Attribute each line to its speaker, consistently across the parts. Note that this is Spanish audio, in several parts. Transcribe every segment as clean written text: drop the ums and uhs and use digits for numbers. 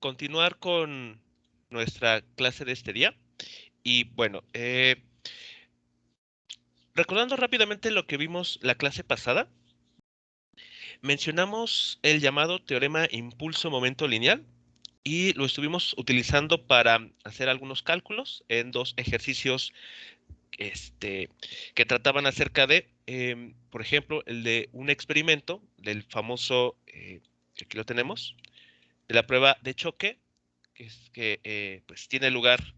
Speaker 1: continuar con nuestra clase de este día. Y bueno, recordando rápidamente lo que vimos la clase pasada, mencionamos el llamado teorema impulso-momento lineal y lo estuvimos utilizando para hacer algunos cálculos en dos ejercicios que trataban acerca de, por ejemplo, el de un experimento del famoso, aquí lo tenemos, de la prueba de choque, que pues tiene lugar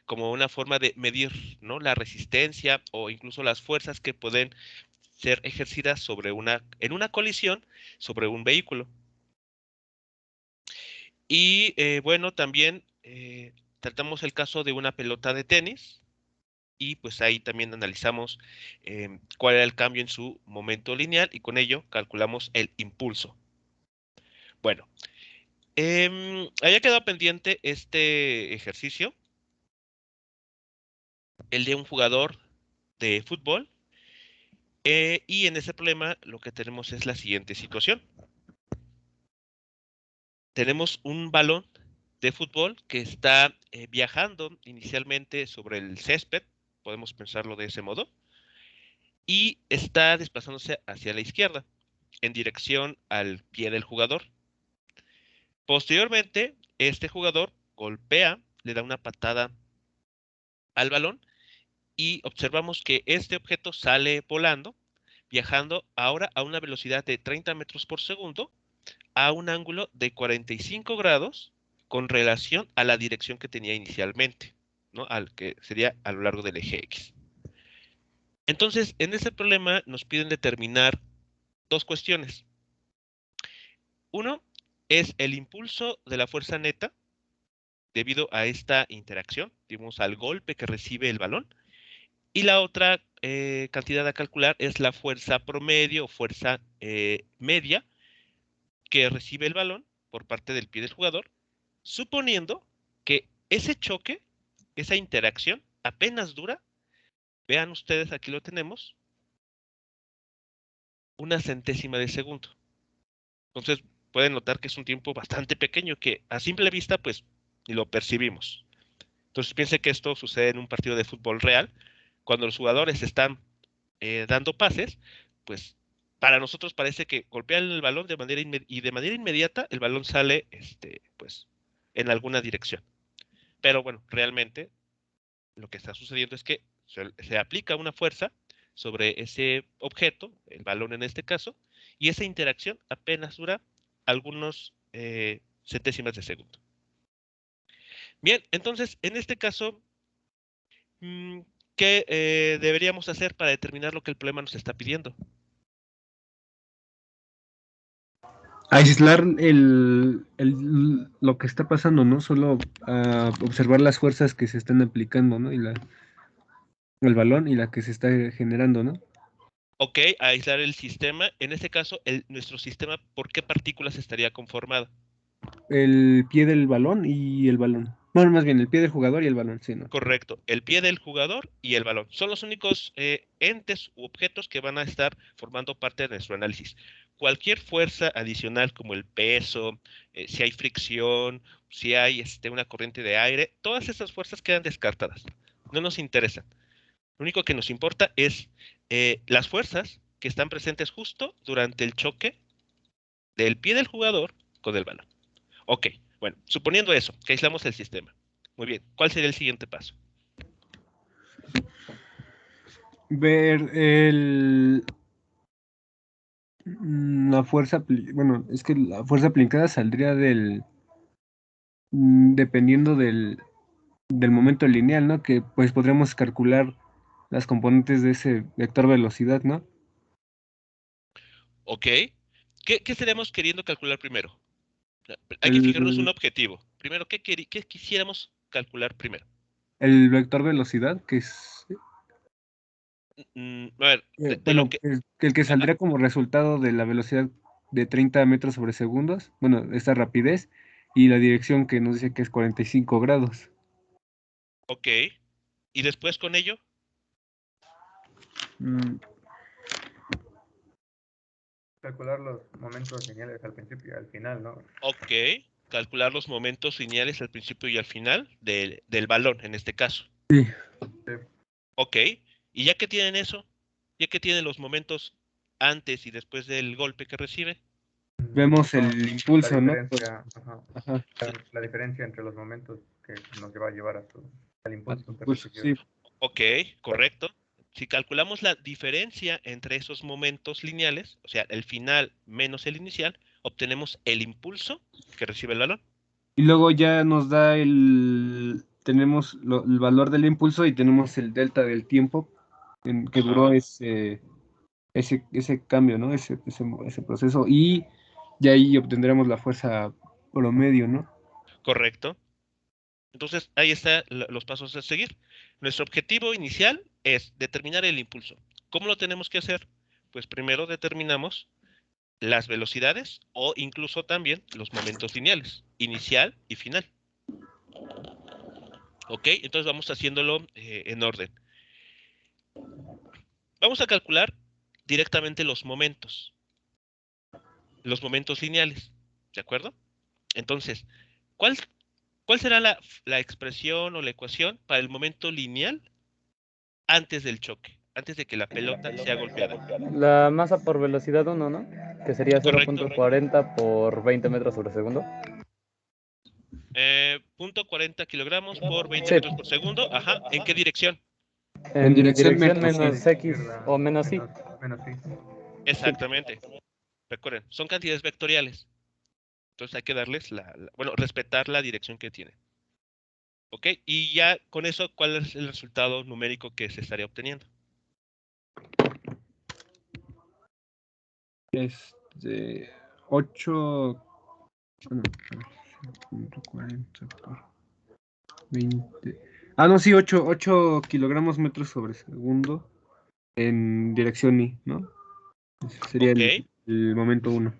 Speaker 1: como una forma de medir, ¿no?, la resistencia o incluso las fuerzas que pueden ser ejercidas en una colisión sobre un vehículo. Y bueno, también tratamos el caso de una pelota de tenis y pues ahí también analizamos cuál era el cambio en su momento lineal y con ello calculamos el impulso. Bueno, había quedado pendiente este ejercicio, el de un jugador de fútbol, y en ese problema lo que tenemos es la siguiente situación. Tenemos un balón de fútbol que está viajando inicialmente sobre el césped, podemos pensarlo de ese modo, y está desplazándose hacia la izquierda, en dirección al pie del jugador. Posteriormente, este jugador golpea, le da una patada al balón y observamos que este objeto sale volando, viajando ahora a una velocidad de 30 metros por segundo a un ángulo de 45 grados con relación a la dirección que tenía inicialmente, ¿no?, al que sería a lo largo del eje X. Entonces, en este problema nos piden determinar dos cuestiones. Uno es el impulso de la fuerza neta debido a esta interacción, digamos, al golpe que recibe el balón. Y la otra cantidad a calcular es la fuerza promedio o fuerza media que recibe el balón por parte del pie del jugador, suponiendo que ese choque, esa interacción, apenas dura, vean ustedes, aquí lo tenemos, una centésima de segundo. Entonces, pueden notar que es un tiempo bastante pequeño que a simple vista, pues, ni lo percibimos. Entonces, piense que esto sucede en un partido de fútbol real, cuando los jugadores están dando pases, pues, para nosotros parece que golpean el balón y de manera inmediata el balón sale, pues, en alguna dirección. Pero bueno, realmente lo que está sucediendo es que se aplica una fuerza sobre ese objeto, el balón en este caso, y esa interacción apenas dura algunos centésimas de segundo. Bien, entonces, en este caso, ¿qué deberíamos hacer para determinar lo que el problema nos está pidiendo?
Speaker 2: Aislar lo que está pasando, ¿no? Solo observar las fuerzas que se están aplicando, ¿no? Y el balón y la que se está generando, ¿no?
Speaker 1: Ok, aislar el sistema. En este caso, nuestro sistema, ¿por qué partículas estaría conformado?
Speaker 2: El pie del balón y el balón. Bueno, más bien el pie del jugador y el balón, sí, ¿no?
Speaker 1: Correcto, el pie del jugador y el balón. Son los únicos entes u objetos que van a estar formando parte de nuestro análisis. Cualquier fuerza adicional como el peso, si hay fricción, si hay una corriente de aire, todas esas fuerzas quedan descartadas. No nos interesan. Lo único que nos importa es las fuerzas que están presentes justo durante el choque del pie del jugador con el balón. Ok, bueno, suponiendo eso, que aislamos el sistema. Muy bien, ¿cuál sería el siguiente paso?
Speaker 2: Ver la fuerza, bueno, es que la fuerza aplicada saldría dependiendo del momento lineal, ¿no? Que pues podríamos calcular las componentes de ese vector velocidad, ¿no?
Speaker 1: Ok, ¿qué estaríamos queriendo calcular primero? Hay que fijarnos un
Speaker 2: El,
Speaker 1: objetivo. Primero, ¿qué quisiéramos calcular primero?
Speaker 2: el vector velocidad, que es,
Speaker 1: A ver, de lo
Speaker 2: bueno,
Speaker 1: que...
Speaker 2: el que
Speaker 1: ah,
Speaker 2: saldría como resultado de la velocidad de 30 metros sobre segundos, bueno, esta rapidez, y la dirección que nos dice que es 45 grados.
Speaker 1: ok, y después con ello,
Speaker 2: Mm,
Speaker 3: Calcular los momentos lineales al principio y al final, ¿no?
Speaker 1: ok, calcular los momentos lineales al principio y al final del balón, en este caso.
Speaker 2: Sí.
Speaker 1: Ok, y ya que tienen eso, ya que tienen los momentos antes y después del golpe que recibe,
Speaker 2: Vemos el impulso, ¿no?
Speaker 3: La diferencia,
Speaker 2: Ajá.
Speaker 3: la diferencia entre los momentos que nos va a llevar al impulso que
Speaker 2: Pues
Speaker 3: recibió.
Speaker 2: sí.
Speaker 1: ok, correcto. Si calculamos la diferencia entre esos momentos lineales, o sea, el final menos el inicial, obtenemos el impulso que recibe el balón.
Speaker 2: Y luego ya nos da tenemos el valor del impulso y tenemos el delta del tiempo en que duró
Speaker 1: Ajá.
Speaker 2: ese cambio, ¿no? Ese proceso. Y ya ahí obtendremos la fuerza promedio, ¿no?
Speaker 1: Correcto. Entonces, ahí están los pasos a seguir. Nuestro objetivo inicial es determinar el impulso. ¿Cómo lo tenemos que hacer? Pues primero determinamos las velocidades o incluso también los momentos lineales, inicial y final. ¿Ok? Entonces vamos haciéndolo en orden. Vamos a calcular directamente los momentos lineales. ¿De acuerdo? Entonces, ¿cuál, cuál será la expresión o la ecuación para el momento lineal antes del choque, antes de que la pelota sea golpeada?
Speaker 4: La masa por velocidad 1, ¿no? Que sería
Speaker 1: Correcto.
Speaker 4: 0.40 por 20 metros sobre segundo.
Speaker 1: 0.40 kilogramos por 20
Speaker 4: Sí.
Speaker 1: metros por segundo. Ajá. ¿En qué dirección?
Speaker 2: En dirección menos
Speaker 4: menos
Speaker 2: sí.
Speaker 4: X o menos Y.
Speaker 3: Menos sí.
Speaker 1: Exactamente. Recuerden, son cantidades vectoriales. Entonces hay que darles bueno, respetar la dirección que tiene. ¿Ok? Y ya con eso, ¿cuál es el resultado numérico que se estaría obteniendo?
Speaker 2: Este, 8, bueno, 0.40 por 20. Ah, no, sí, 8 kilogramos metros sobre segundo en dirección Y, ¿no? Ese sería
Speaker 1: Ok.
Speaker 2: el momento 1.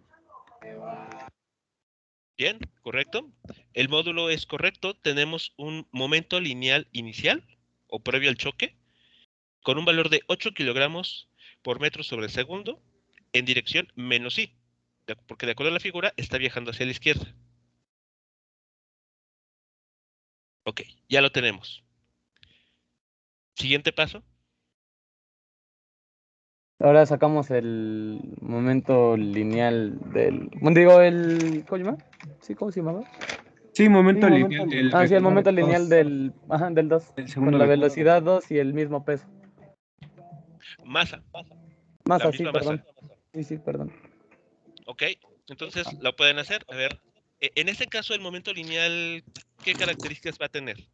Speaker 1: Bien, correcto. El módulo es correcto. Tenemos un momento lineal inicial o previo al choque con un valor de 8 kilogramos por metro sobre segundo en dirección menos I, porque de acuerdo a la figura está viajando hacia la izquierda. Ok, ya lo tenemos. Siguiente paso.
Speaker 4: Ahora sacamos el momento lineal del... Digo, el... ¿Cómo se llama? ¿Sí? ¿Cómo se llamaba?
Speaker 2: Sí, momento lineal del
Speaker 4: Ah, sí, el
Speaker 2: vector
Speaker 4: momento lineal
Speaker 2: 2,
Speaker 4: del... Ajá, del 2.
Speaker 2: el
Speaker 4: Con
Speaker 2: segundo
Speaker 4: la
Speaker 2: vector.
Speaker 4: velocidad 2 y el mismo peso.
Speaker 1: Masa, la
Speaker 4: Masa, sí,
Speaker 1: misma
Speaker 4: perdón.
Speaker 1: masa.
Speaker 4: Sí, perdón.
Speaker 1: Ok, entonces lo pueden hacer. A ver, en este caso el momento lineal, ¿qué características va a tener?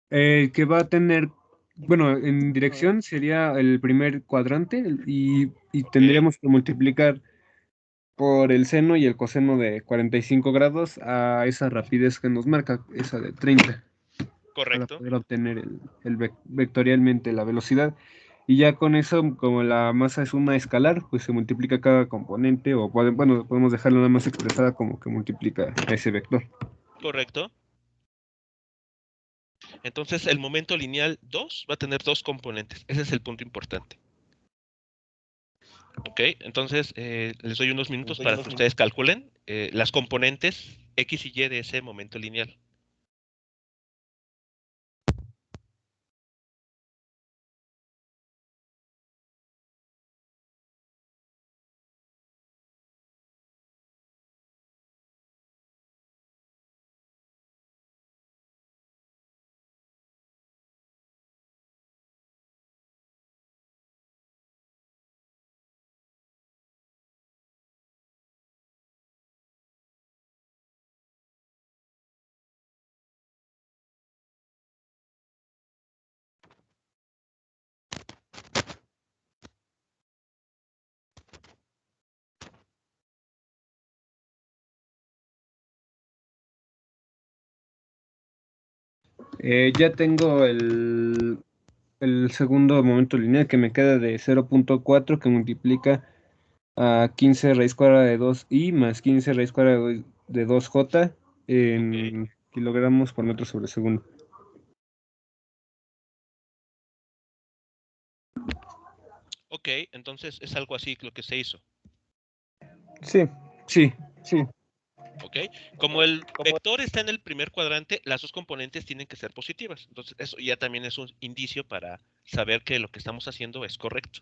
Speaker 2: Que va a tener, bueno, en dirección sería el primer cuadrante y tendríamos que multiplicar por el seno y el coseno de 45 grados a esa rapidez que nos marca, esa de 30, para
Speaker 1: Correcto.
Speaker 2: poder obtener vectorialmente la velocidad. Y ya con eso, como la masa es una escalar, pues se multiplica cada componente, o bueno, podemos dejarla nada más expresada como que multiplica ese vector.
Speaker 1: Correcto. Entonces el momento lineal 2 va a tener dos componentes. Ese es el punto importante. Ok, entonces les doy unos minutos para que ustedes calculen las componentes X y Y de ese momento lineal.
Speaker 2: Ya tengo el segundo momento lineal que me queda de 0.4 que multiplica a 15 raíz cuadrada de 2i más 15 raíz cuadrada de 2j en kilogramos por metro sobre segundo.
Speaker 1: Ok, entonces es algo así lo que se hizo.
Speaker 4: Sí.
Speaker 2: Sí, sí.
Speaker 1: ¿Ok? Como el vector está en el primer cuadrante, las dos componentes tienen que ser positivas. Entonces, eso ya también es un indicio para saber que lo que estamos haciendo es correcto.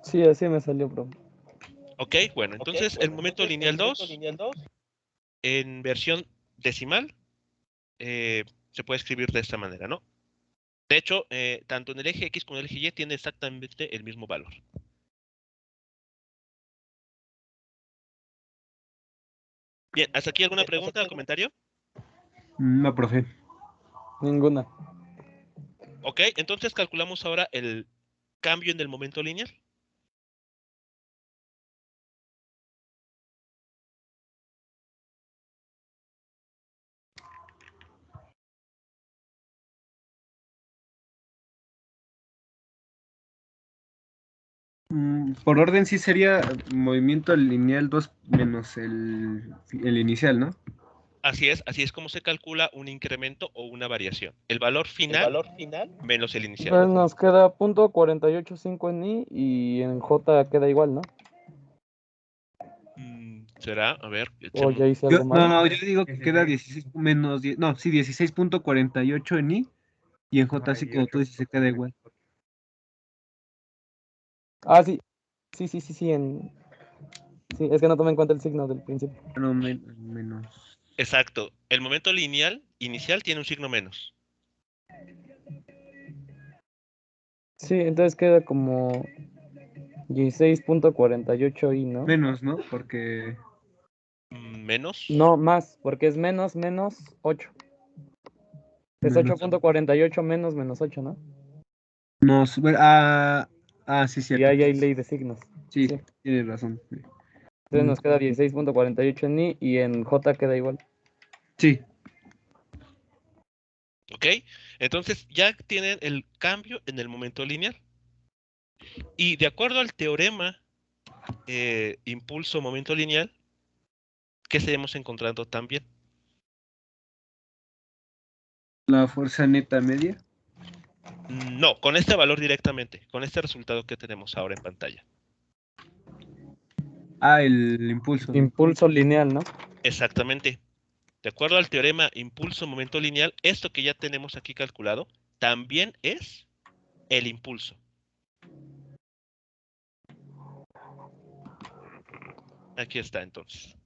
Speaker 4: Sí, así me salió, bro.
Speaker 1: ¿Ok? Bueno, entonces el momento lineal 2, en versión decimal, se puede escribir de esta manera, ¿no? De hecho, tanto en el eje X como en el eje Y tiene exactamente el mismo valor. Bien, ¿hasta aquí alguna pregunta o comentario?
Speaker 2: No, profe.
Speaker 4: Ninguna.
Speaker 1: Ok, entonces calculamos ahora el cambio en el momento lineal.
Speaker 2: Por orden sí sería movimiento lineal 2 menos el inicial, ¿no?
Speaker 1: Así es como se calcula un incremento o una variación. El valor final menos el inicial.
Speaker 4: Entonces nos queda .485 en I y en J queda igual, ¿no?
Speaker 1: ¿Será? A ver,
Speaker 4: O ya hice
Speaker 2: Yo,
Speaker 4: algo mal.
Speaker 2: no, yo digo que queda 16 menos 10, no, sí, 16.48 en I y en J sí, como tú dices, se queda igual.
Speaker 4: Ah, sí. Sí, sí, sí, sí. Sí, es que no tomé en cuenta el signo del principio.
Speaker 2: No, menos.
Speaker 1: Exacto. El momento lineal inicial tiene un signo menos.
Speaker 4: Sí, entonces queda como 16.48 I, ¿no?
Speaker 2: Menos, ¿no? Porque.
Speaker 1: Menos.
Speaker 4: No, más, porque es menos 8. Es
Speaker 2: Menos.
Speaker 4: 8.48 menos 8, ¿no?
Speaker 2: No, bueno, sí,
Speaker 4: Y
Speaker 2: cierto.
Speaker 4: ahí hay ley de signos.
Speaker 2: Sí,
Speaker 4: Sí.
Speaker 2: tienes razón. Sí.
Speaker 4: Entonces nos queda 16.48 en I y en J queda igual.
Speaker 2: Sí.
Speaker 1: ¿Ok? Entonces ya tienen el cambio en el momento lineal. Y de acuerdo al teorema impulso-momento lineal, ¿qué seguimos encontrando también?
Speaker 2: La fuerza neta media.
Speaker 1: No, con este valor directamente, con este resultado que tenemos ahora en pantalla.
Speaker 2: El impulso.
Speaker 4: Impulso lineal, ¿no?
Speaker 1: Exactamente. De acuerdo al teorema impulso-momento lineal, esto que ya tenemos aquí calculado también es el impulso. Aquí está entonces.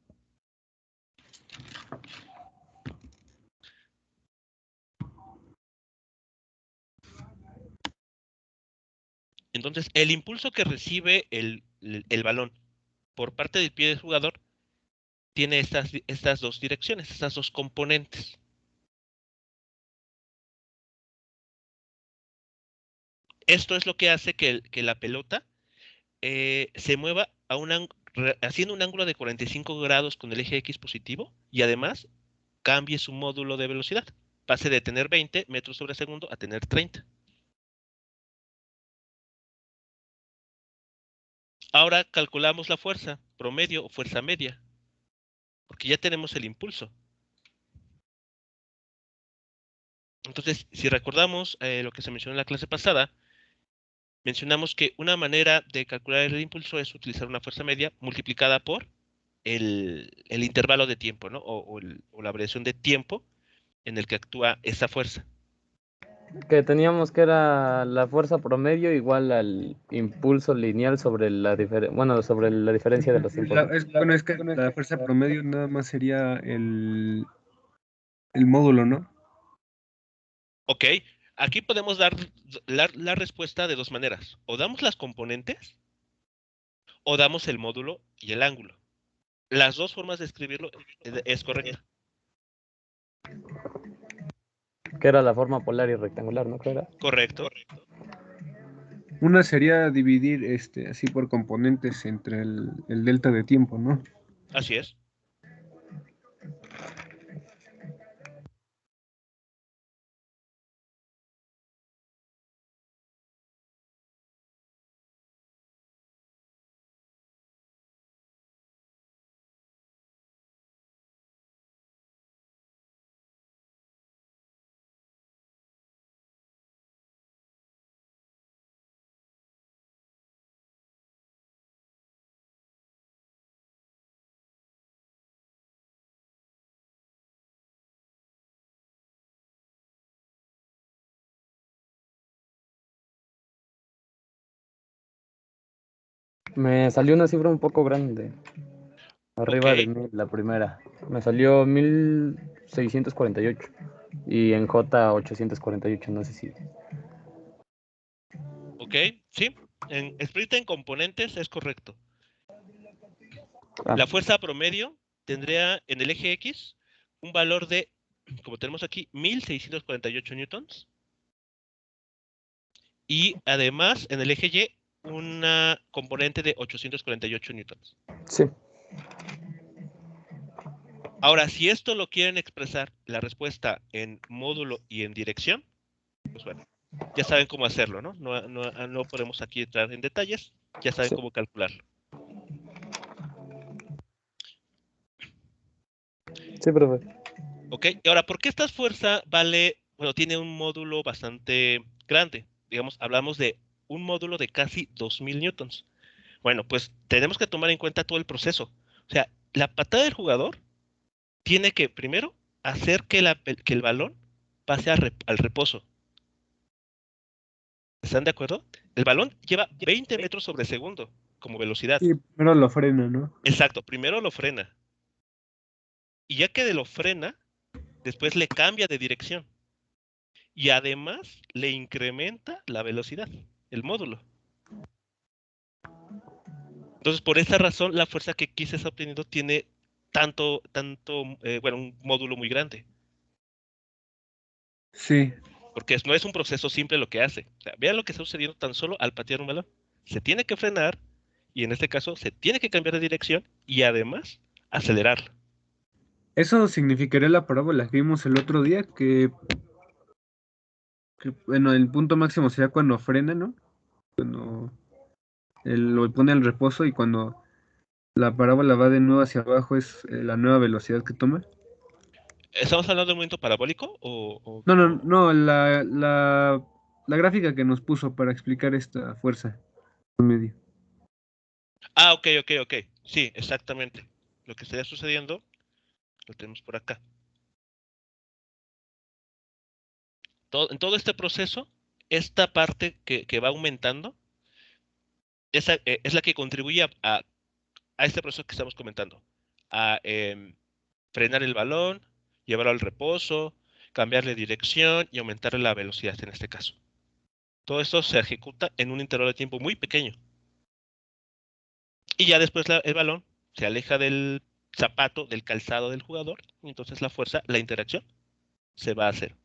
Speaker 1: Entonces, el impulso que recibe el balón por parte del pie del jugador tiene estas dos direcciones, estas dos componentes. Esto es lo que hace que la pelota se mueva haciendo un ángulo de 45 grados con el eje X positivo y además cambie su módulo de velocidad. Pase de tener 20 metros sobre segundo a tener 30. Ahora calculamos la fuerza promedio o fuerza media, porque ya tenemos el impulso. Entonces, si recordamos lo que se mencionó en la clase pasada, mencionamos que una manera de calcular el impulso es utilizar una fuerza media multiplicada por el intervalo de tiempo, ¿no? O la abreviación de tiempo en el que actúa esa fuerza.
Speaker 4: Que teníamos que era la fuerza promedio igual al impulso lineal sobre sobre la diferencia de los impulsos.
Speaker 2: Bueno, es que la fuerza promedio nada más sería el módulo, ¿no?
Speaker 1: Ok, aquí podemos dar la respuesta de dos maneras. O damos las componentes o damos el módulo y el ángulo. Las dos formas de escribirlo es correcta.
Speaker 4: Que era la forma polar y rectangular, ¿no? ¿Qué era?
Speaker 1: Correcto.
Speaker 2: Una sería dividir así por componentes entre el delta de tiempo, ¿no?
Speaker 1: Así es.
Speaker 4: Me salió una cifra un poco grande. Arriba de
Speaker 1: Ok,
Speaker 4: 1000, la primera. Me salió 1648. Y en J 848, no sé si.
Speaker 1: ok, sí. Split en componentes es correcto.
Speaker 4: Ah,
Speaker 1: La fuerza promedio tendría en el eje X un valor de, como tenemos aquí, 1648 newtons. Y además en el eje Y una componente de 848 newtons.
Speaker 4: sí.
Speaker 1: Ahora, si esto lo quieren expresar la respuesta en módulo y en dirección, pues bueno, ya saben cómo hacerlo, ¿no? No podemos aquí entrar en detalles, ya saben
Speaker 4: Sí.
Speaker 1: cómo calcularlo.
Speaker 4: Sí, profe.
Speaker 1: ¿Ok? Y ahora, ¿por qué esta fuerza bueno, tiene un módulo bastante grande? Digamos, hablamos de un módulo de casi 2000 newtons. Bueno, pues tenemos que tomar en cuenta todo el proceso. O sea, la patada del jugador tiene que primero hacer que el balón pase al reposo. ¿Están de acuerdo? El balón lleva 20 metros sobre segundo como velocidad.
Speaker 2: Y primero lo frena, ¿no?
Speaker 1: Exacto, primero lo frena. Y ya que lo frena, después le cambia de dirección. Y además le incrementa la velocidad, el módulo. Entonces, por esa razón, la fuerza que aquí se está obteniendo tiene bueno, un módulo muy grande.
Speaker 2: Sí.
Speaker 1: Porque no es un proceso simple lo que hace. O sea, vean lo que está sucediendo tan solo al patear un balón. Se tiene que frenar y en este caso se tiene que cambiar de dirección y además acelerarlo.
Speaker 2: Eso significaría la parábola que vimos el otro día, bueno, el punto máximo sería cuando frena, ¿no? Cuando lo pone al reposo y cuando la parábola va de nuevo hacia abajo es la nueva velocidad que toma.
Speaker 1: ¿Estamos hablando de un momento parabólico
Speaker 2: No, no, no, la gráfica que nos puso para explicar esta fuerza promedio.
Speaker 1: Ah, ok. Sí, exactamente. Lo que estaría sucediendo lo tenemos por acá. En todo este proceso, esta parte que va aumentando es la que contribuye a este proceso que estamos comentando. A frenar el balón, llevarlo al reposo, cambiarle dirección y aumentarle la velocidad en este caso. Todo esto se ejecuta en un intervalo de tiempo muy pequeño. Y ya después el balón se aleja del zapato, del calzado del jugador, y entonces la fuerza, la interacción, se va a hacer.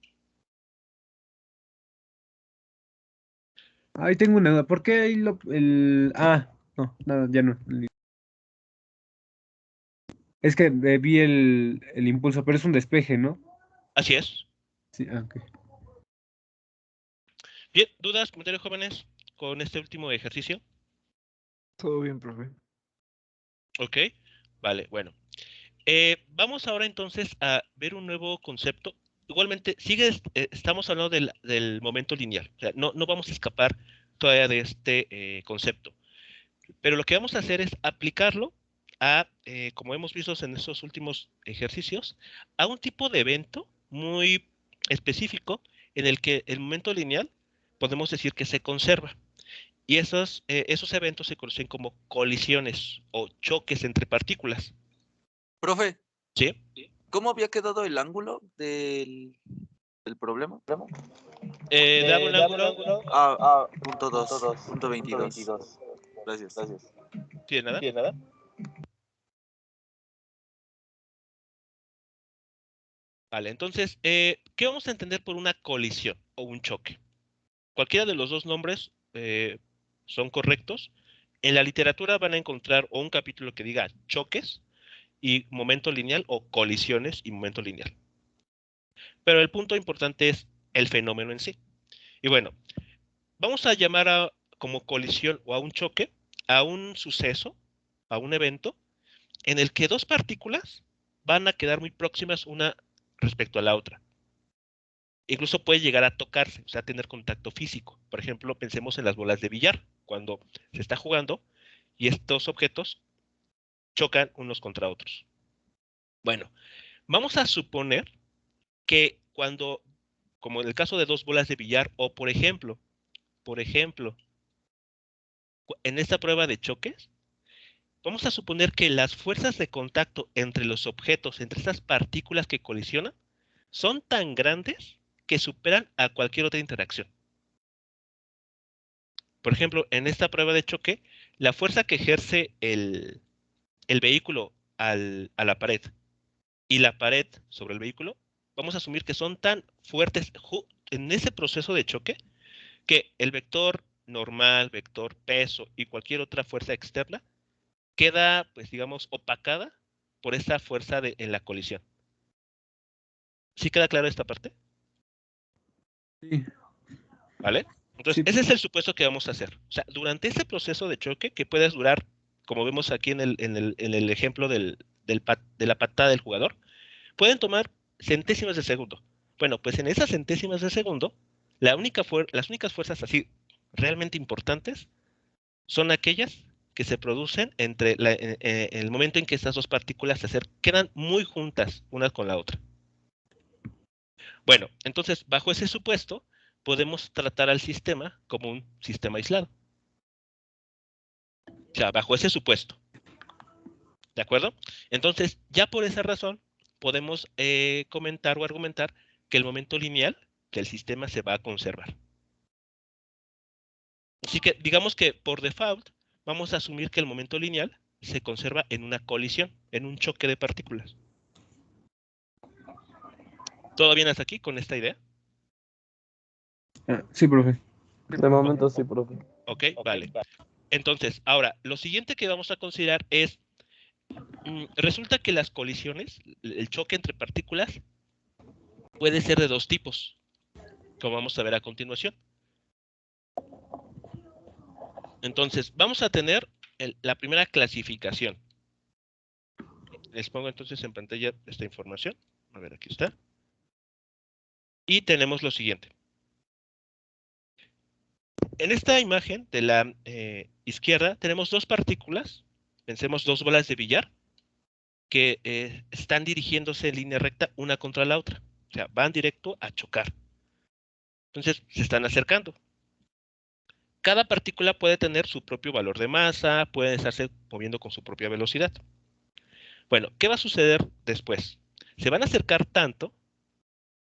Speaker 2: Ahí tengo una duda. ¿Por qué ahí Ah, no, nada, ya no. Es que vi el impulso, pero es un despeje, ¿no?
Speaker 1: Así es.
Speaker 2: Sí, ok.
Speaker 1: Bien, ¿dudas, comentarios jóvenes con este último ejercicio?
Speaker 5: Todo bien, profe.
Speaker 1: Ok, vale, bueno. Vamos ahora entonces a ver un nuevo concepto. Igualmente, estamos hablando del momento lineal. O sea, no vamos a escapar todavía de este concepto. Pero lo que vamos a hacer es aplicarlo como hemos visto en estos últimos ejercicios, a un tipo de evento muy específico en el que el momento lineal podemos decir que se conserva. Y esos eventos se conocen como colisiones o choques entre partículas.
Speaker 6: Profe,
Speaker 1: ¿Sí?
Speaker 6: ¿cómo había quedado el ángulo del problema?
Speaker 1: Dame un ángulo.
Speaker 6: Punto 2, punto 22. Gracias.
Speaker 1: ¿Tiene nada? Vale, entonces, ¿qué vamos a entender por una colisión o un choque? Cualquiera de los dos nombres son correctos. En la literatura van a encontrar o un capítulo que diga choques y momento lineal o colisiones y momento lineal. Pero el punto importante es el fenómeno en sí. Y bueno, vamos a llamar como colisión o a un choque a un suceso, a un evento en el que dos partículas van a quedar muy próximas una respecto a la otra. Incluso puede llegar a tocarse, o sea, tener contacto físico. Por ejemplo, pensemos en las bolas de billar, cuando se está jugando y estos objetos chocan unos contra otros. Bueno, vamos a suponer que como en el caso de dos bolas de billar, o por ejemplo, en esta prueba de choques, vamos a suponer que las fuerzas de contacto entre los objetos, entre estas partículas que colisionan, son tan grandes que superan a cualquier otra interacción. Por ejemplo, en esta prueba de choque, la fuerza que ejerce el vehículo a la pared y la pared sobre el vehículo, vamos a asumir que son tan fuertes en ese proceso de choque que el vector normal, vector peso y cualquier otra fuerza externa queda, pues digamos, opacada por esta fuerza en la colisión. ¿Sí queda claro esta parte?
Speaker 2: Sí.
Speaker 1: ¿Vale? Entonces,
Speaker 2: Sí.
Speaker 1: ese es el supuesto que vamos a hacer. O sea, durante ese proceso de choque, que puede durar, como vemos aquí en el ejemplo de la patada del jugador, pueden tomar centésimas de segundo. Bueno, pues en esas centésimas de segundo, las únicas fuerzas así realmente importantes son aquellas que se producen entre el momento en que estas dos partículas quedan muy juntas una con la otra. Bueno, entonces, bajo ese supuesto, podemos tratar al sistema como un sistema aislado. O sea, bajo ese supuesto. ¿De acuerdo? Entonces, ya por esa razón, podemos comentar o argumentar que el momento lineal del sistema se va a conservar. Así que, digamos que por default, vamos a asumir que el momento lineal se conserva en una colisión, en un choque de partículas. ¿Todo bien hasta aquí con esta idea?
Speaker 2: Sí, profe.
Speaker 4: De momento sí, profe.
Speaker 1: Ok, vale. Entonces, ahora, lo siguiente que vamos a considerar es, resulta que las colisiones, el choque entre partículas, puede ser de dos tipos, como vamos a ver a continuación. Entonces, vamos a tener la primera clasificación. Les pongo entonces en pantalla esta información. A ver, aquí está. Y tenemos lo siguiente. En esta imagen de la izquierda tenemos dos partículas, pensemos dos bolas de billar, que están dirigiéndose en línea recta una contra la otra. O sea, van directo a chocar. Entonces, se están acercando. Cada partícula puede tener su propio valor de masa, puede estarse moviendo con su propia velocidad. Bueno, ¿qué va a suceder después? Se van a acercar tanto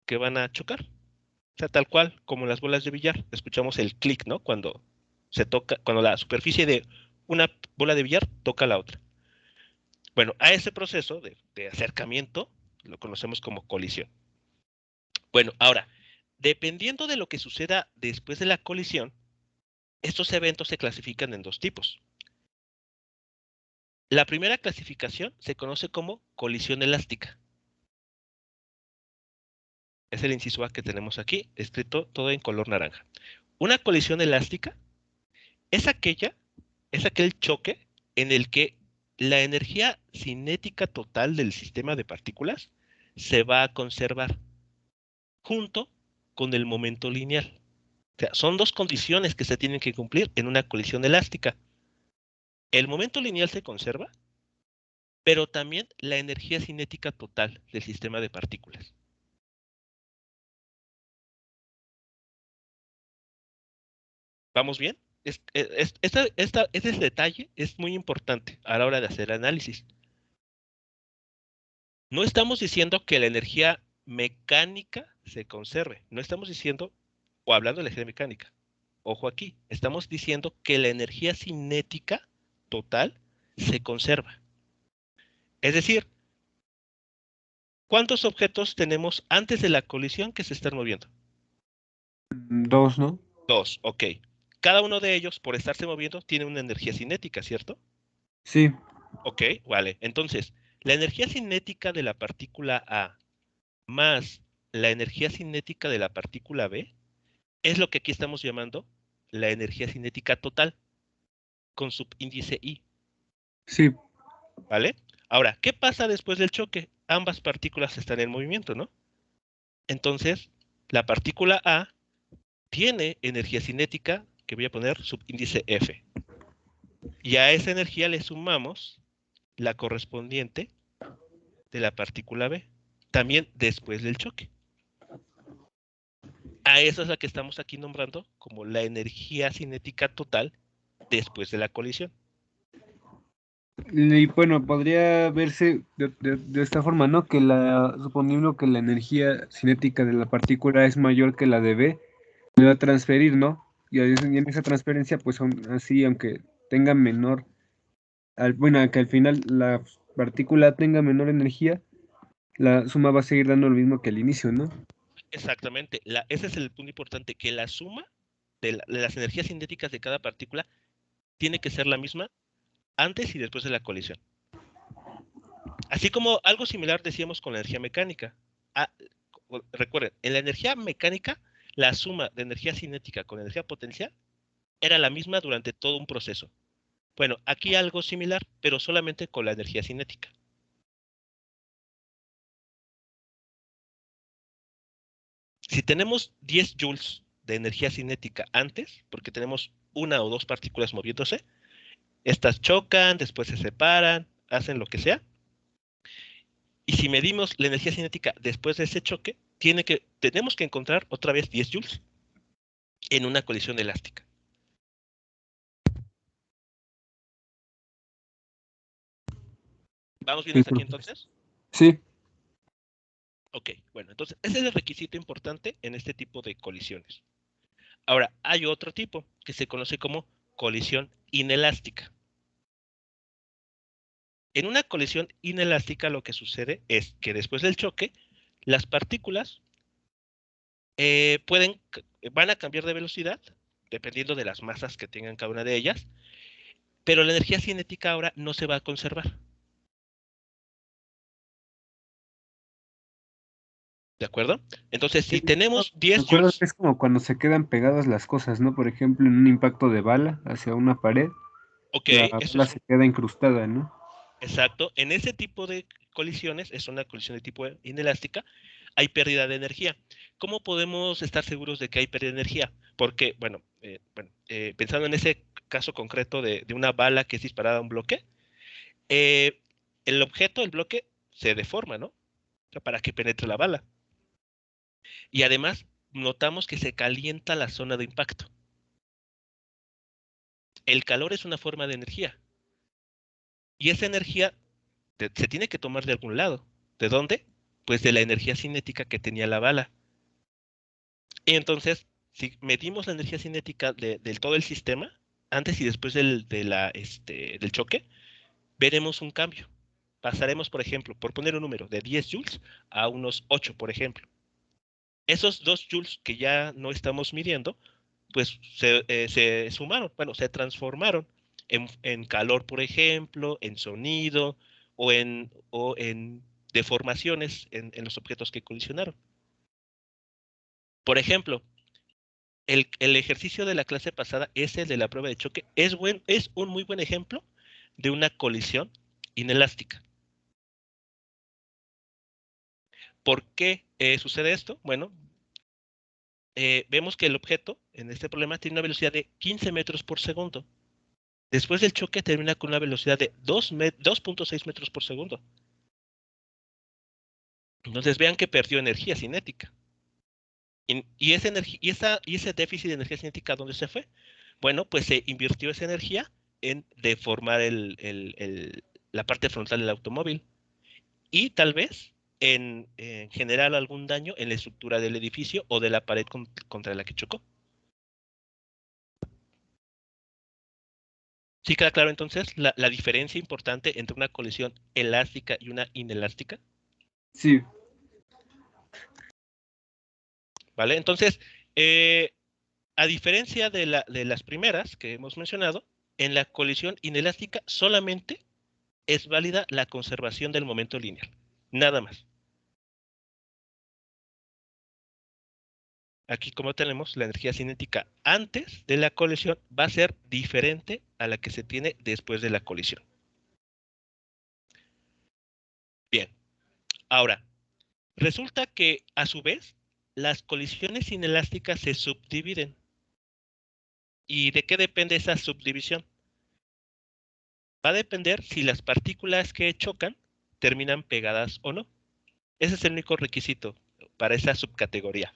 Speaker 1: que van a chocar. O sea, tal cual como las bolas de billar. Escuchamos el clic, ¿no? Cuando se toca, cuando la superficie de una bola de billar toca la otra. Bueno, a ese proceso de acercamiento lo conocemos como colisión. Bueno, ahora, dependiendo de lo que suceda después de la colisión, estos eventos se clasifican en dos tipos. La primera clasificación se conoce como colisión elástica. Es el inciso A que tenemos aquí, escrito todo en color naranja. Una colisión elástica es aquel choque en el que la energía cinética total del sistema de partículas se va a conservar junto con el momento lineal. O sea, son dos condiciones que se tienen que cumplir en una colisión elástica. El momento lineal se conserva, pero también la energía cinética total del sistema de partículas. ¿Vamos bien? Este detalle es muy importante a la hora de hacer análisis. No estamos diciendo que la energía mecánica se conserve. No estamos diciendo, o hablando de la energía mecánica. Ojo aquí, estamos diciendo que la energía cinética total se conserva. Es decir, ¿cuántos objetos tenemos antes de la colisión que se están moviendo?
Speaker 2: Dos, ¿no?
Speaker 1: Dos, ok. Cada uno de ellos, por estarse moviendo, tiene una energía cinética, ¿cierto?
Speaker 2: Sí.
Speaker 1: Ok, vale. Entonces, la energía cinética de la partícula A más la energía cinética de la partícula B es lo que aquí estamos llamando la energía cinética total, con subíndice I.
Speaker 2: Sí.
Speaker 1: ¿Vale? Ahora, ¿qué pasa después del choque? Ambas partículas están en movimiento, ¿no? Entonces, la partícula A tiene energía cinética, que voy a poner subíndice F. Y a esa energía le sumamos la correspondiente de la partícula B, también después del choque. A esa es la que estamos aquí nombrando como la energía cinética total después de la colisión.
Speaker 2: Y bueno, podría verse de esta forma, ¿no? Que suponiendo que la energía cinética de la partícula es mayor que la de B, me va a transferir, ¿no? Y en esa transferencia, pues aún así, aunque tenga menor, bueno, que al final la partícula tenga menor energía, la suma va a seguir dando lo mismo que al inicio, ¿no?
Speaker 1: Exactamente. Ese es el punto importante, que la suma de las energías cinéticas de cada partícula tiene que ser la misma antes y después de la colisión. Así como algo similar decíamos con la energía mecánica. Ah, recuerden, en la energía mecánica, la suma de energía cinética con energía potencial era la misma durante todo un proceso. Bueno, aquí algo similar, pero solamente con la energía cinética. Si tenemos 10 joules de energía cinética antes, porque tenemos una o dos partículas moviéndose, estas chocan, después se separan, hacen lo que sea. Y si medimos la energía cinética después de ese choque, tenemos que encontrar otra vez 10 joules en una colisión elástica. ¿Vamos bien
Speaker 2: Sí,
Speaker 1: hasta aquí entonces?
Speaker 2: Sí,
Speaker 1: Ok, bueno, entonces ese es el requisito importante en este tipo de colisiones. Ahora, hay otro tipo que se conoce como colisión inelástica. En una colisión inelástica lo que sucede es que después del choque, las partículas van a cambiar de velocidad, dependiendo de las masas que tengan cada una de ellas, pero la energía cinética ahora no se va a conservar. ¿De acuerdo? Entonces, si
Speaker 2: sí.
Speaker 1: tenemos
Speaker 2: Me
Speaker 1: 10
Speaker 2: acuerdo
Speaker 1: joules,
Speaker 2: que es como cuando se quedan pegadas las cosas, ¿no? Por ejemplo, en un impacto de bala hacia una pared,
Speaker 1: ok,
Speaker 2: la
Speaker 1: eso
Speaker 2: bala
Speaker 1: es
Speaker 2: se queda incrustada, ¿no?
Speaker 1: exacto. En ese tipo de colisiones, es una colisión de tipo inelástica, hay pérdida de energía. ¿Cómo podemos estar seguros de que hay pérdida de energía? Porque, bueno, pensando en ese caso concreto de una bala que es disparada a un bloque, eh, el bloque, se deforma, ¿no? O sea, para que penetre la bala. Y además, notamos que se calienta la zona de impacto. El calor es una forma de energía. Y esa energía se tiene que tomar de algún lado. ¿De dónde? Pues de la energía cinética que tenía la bala. Y entonces, si medimos la energía cinética del todo el sistema, antes y después del choque, veremos un cambio. Pasaremos, por ejemplo, por poner un número, de 10 joules a unos 8, por ejemplo. Esos 2 joules que ya no estamos midiendo, pues se sumaron, bueno, se transformaron en calor, por ejemplo, en sonido o en deformaciones en los objetos que colisionaron. Por ejemplo, el ejercicio de la clase pasada, ese de la prueba de choque, es un muy buen ejemplo de una colisión inelástica. ¿Por qué sucede esto? Bueno, vemos que el objeto en este problema tiene una velocidad de 15 metros por segundo. Después del choque termina con una velocidad de 2.6 metros por segundo. Entonces vean que perdió energía cinética. Y ese déficit de energía cinética, ¿dónde se fue? Bueno, pues se invirtió esa energía en deformar la parte frontal del automóvil y tal vez en generar algún daño en la estructura del edificio o de la pared contra la que chocó. ¿Sí queda claro entonces la diferencia importante entre una colisión elástica y una inelástica?
Speaker 2: Sí,
Speaker 1: ¿Vale? Entonces, a diferencia de las primeras que hemos mencionado, en la colisión inelástica solamente es válida la conservación del momento lineal. Nada más. Aquí, como tenemos la energía cinética antes de la colisión, va a ser diferente a la que se tiene después de la colisión. Bien. Ahora, resulta que, a su vez, las colisiones inelásticas se subdividen. ¿Y de qué depende esa subdivisión? Va a depender si las partículas que chocan terminan pegadas o no. Ese es el único requisito para esa subcategoría.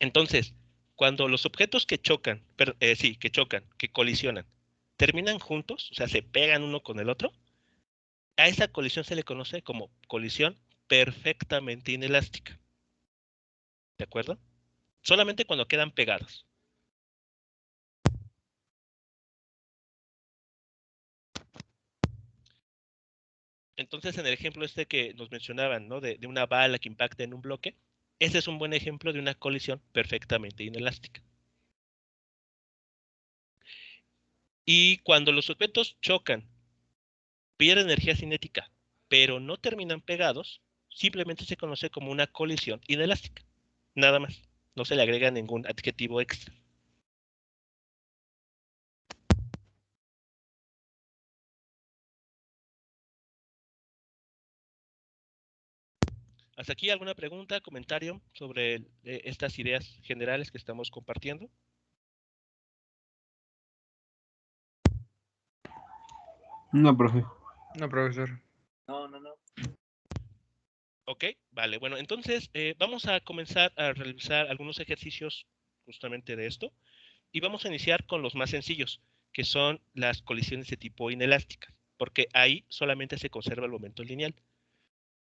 Speaker 1: Entonces, cuando los objetos que chocan, que colisionan, terminan juntos, o sea, se pegan uno con el otro, a esa colisión se le conoce como colisión perfectamente inelástica. ¿De acuerdo? Solamente cuando quedan pegados. Entonces, en el ejemplo este que nos mencionaban, ¿no? De una bala que impacta en un bloque, ese es un buen ejemplo de una colisión perfectamente inelástica. Y cuando los objetos chocan, pierden energía cinética, pero no terminan pegados, simplemente se conoce como una colisión inelástica. Nada más. No se le agrega ningún adjetivo extra. ¿Hasta aquí alguna pregunta, comentario sobre estas ideas generales que estamos compartiendo?
Speaker 2: No, profe.
Speaker 5: No, profesor.
Speaker 6: No.
Speaker 1: Ok, vale. Bueno, entonces vamos a comenzar a realizar algunos ejercicios justamente de esto y vamos a iniciar con los más sencillos, que son las colisiones de tipo inelásticas, porque ahí solamente se conserva el momento lineal.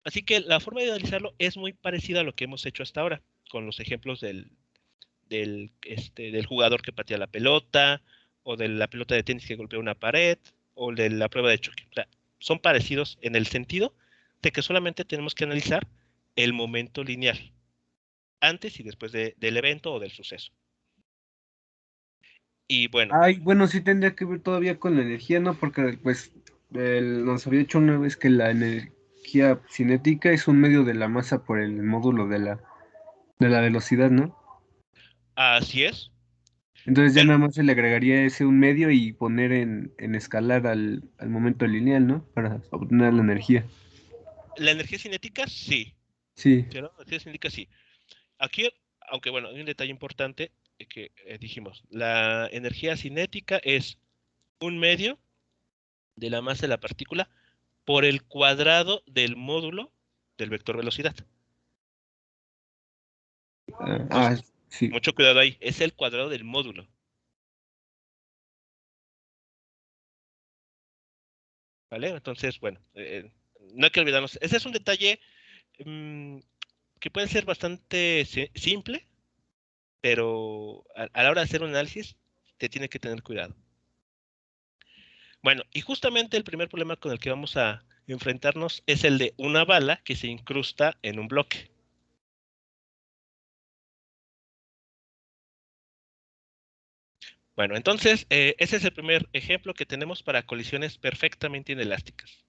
Speaker 1: Así que la forma de analizarlo es muy parecida a lo que hemos hecho hasta ahora, con los ejemplos del jugador que patea la pelota, o de la pelota de tenis que golpea una pared, o de la prueba de choque. O sea, son parecidos en el sentido de que solamente tenemos que analizar el momento lineal, antes y después del evento o del suceso. Y bueno,
Speaker 2: Ay, bueno, sí tendría que ver todavía con la energía, ¿no? Porque pues nos había dicho una vez que la energía cinética es un medio de la masa por el módulo de la velocidad, ¿no?
Speaker 1: así es.
Speaker 2: Entonces ya
Speaker 1: Pero
Speaker 2: nada más se le agregaría ese un medio y poner en escalar al momento lineal, ¿no? Para obtener la energía.
Speaker 1: la energía cinética, sí.
Speaker 2: Sí.
Speaker 1: ¿Sí, no? La energía cinética, sí. Aquí, aunque bueno, hay un detalle importante que dijimos. La energía cinética es un medio de la masa de la partícula por el cuadrado del módulo del vector velocidad. Entonces,
Speaker 2: Sí.
Speaker 1: mucho cuidado ahí, es el cuadrado del módulo. ¿Vale? Entonces, bueno, no hay que olvidarnos. Ese es un detalle mmm, que puede ser bastante simple, pero a la hora de hacer un análisis, te tiene que tener cuidado. Bueno, y justamente el primer problema con el que vamos a enfrentarnos es el de una bala que se incrusta en un bloque. Bueno, entonces, ese es el primer ejemplo que tenemos para colisiones perfectamente inelásticas,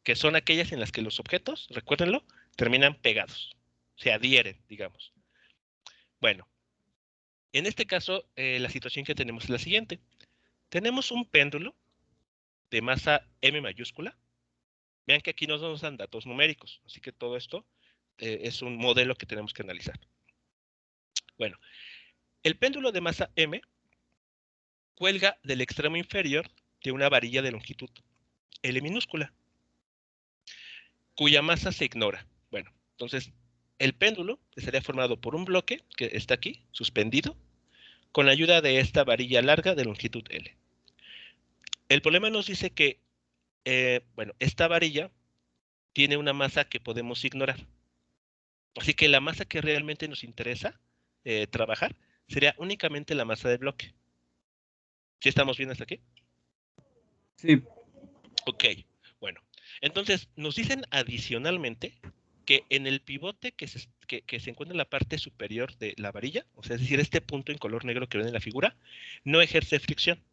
Speaker 1: que son aquellas en las que los objetos, recuérdenlo, terminan pegados, se adhieren, digamos. Bueno, en este caso, la situación que tenemos es la siguiente. Tenemos un péndulo de masa M mayúscula. Vean que aquí no nos dan datos numéricos, así que todo esto es un modelo que tenemos que analizar. Bueno, el péndulo de masa M cuelga del extremo inferior de una varilla de longitud L minúscula, cuya masa se ignora. Bueno, entonces el péndulo estaría formado por un bloque que está aquí, suspendido, con la ayuda de esta varilla larga de longitud L. El problema nos dice que, bueno, esta varilla tiene una masa que podemos ignorar. Así que la masa que realmente nos interesa trabajar sería únicamente la masa del bloque. ¿Sí estamos bien hasta aquí?
Speaker 2: Sí.
Speaker 1: Ok, bueno. Entonces, nos dicen adicionalmente que en el pivote que se encuentra en la parte superior de la varilla, o sea, es decir, este punto en color negro que ven en la figura, no ejerce fricción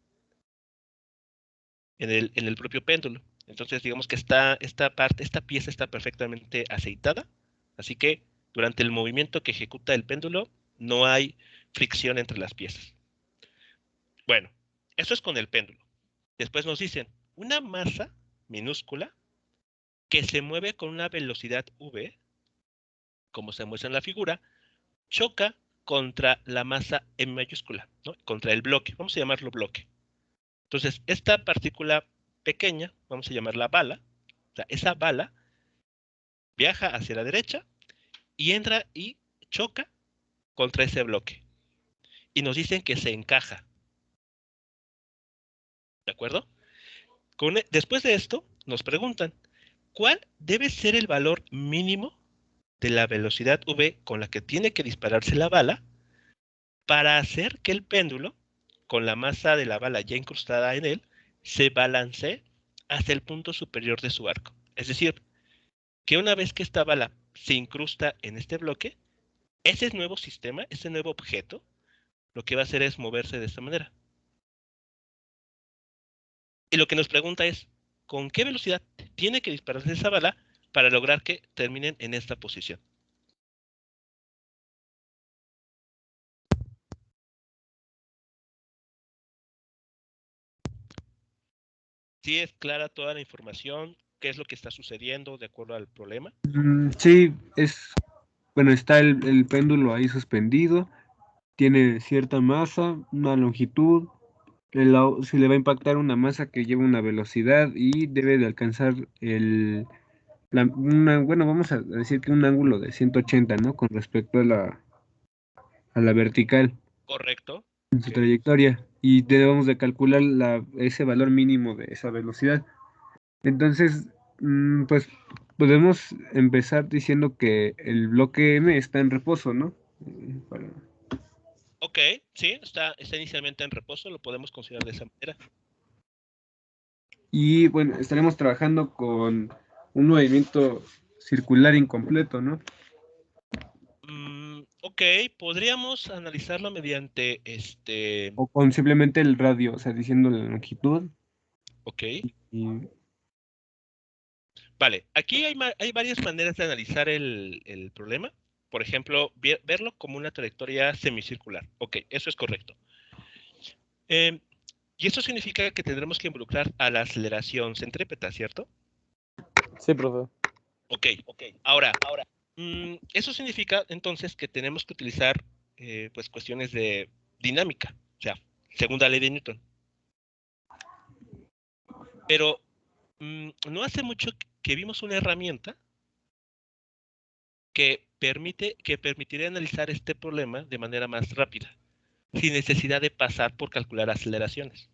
Speaker 1: en el propio péndulo. Entonces, digamos que esta pieza está perfectamente aceitada, así que durante el movimiento que ejecuta el péndulo no hay fricción entre las piezas. Bueno, eso es con el péndulo. Después nos dicen una masa minúscula que se mueve con una velocidad v, como se muestra en la figura, choca contra la masa M mayúscula, ¿no? Contra el bloque. Vamos a llamarlo bloque. Entonces, esta partícula pequeña, vamos a llamarla bala, o sea, esa bala viaja hacia la derecha y entra y choca contra ese bloque. y nos dicen que se encaja. ¿De acuerdo? Después de esto, nos preguntan, ¿cuál debe ser el valor mínimo de la velocidad v con la que tiene que dispararse la bala para hacer que el péndulo, con la masa de la bala ya incrustada en él, se balancee hacia el punto superior de su arco? Es decir, que una vez que esta bala se incrusta en este bloque, ese nuevo sistema, ese nuevo objeto, lo que va a hacer es moverse de esta manera. Y lo que nos pregunta es, ¿con qué velocidad tiene que dispararse esa bala para lograr que terminen en esta posición? ¿Sí es clara toda la información? ¿Qué es lo que está sucediendo de acuerdo al problema?
Speaker 2: Sí, bueno, está el péndulo ahí suspendido, tiene cierta masa, una longitud, se le va a impactar una masa que lleva una velocidad y debe de alcanzar bueno, vamos a decir que un ángulo de 180, ¿no? Con respecto a la vertical
Speaker 1: Correcto.
Speaker 2: en su
Speaker 1: Ok.
Speaker 2: trayectoria, y debemos de calcular ese valor mínimo de esa velocidad. Entonces, pues podemos empezar diciendo que el bloque M está en reposo, ¿no? Para-
Speaker 1: Ok, sí, está inicialmente en reposo, lo podemos considerar de esa manera.
Speaker 2: Y bueno, estaremos trabajando con un movimiento circular incompleto, ¿no?
Speaker 1: Ok, podríamos analizarlo mediante
Speaker 2: O con simplemente el radio, o sea, diciendo la longitud.
Speaker 1: ok.
Speaker 2: Y,
Speaker 1: Vale, aquí hay varias maneras de analizar el problema. Por ejemplo, verlo como una trayectoria semicircular. Ok, eso es correcto. Eh, y eso significa que tendremos que involucrar a la aceleración centrípeta, ¿cierto?
Speaker 4: Sí, profe.
Speaker 1: Ok. Ahora, eso significa entonces que tenemos que utilizar pues cuestiones de dinámica, o sea, segunda ley de Newton. Pero no hace mucho que vimos una herramienta que permitiría analizar este problema de manera más rápida, sin necesidad de pasar por calcular aceleraciones.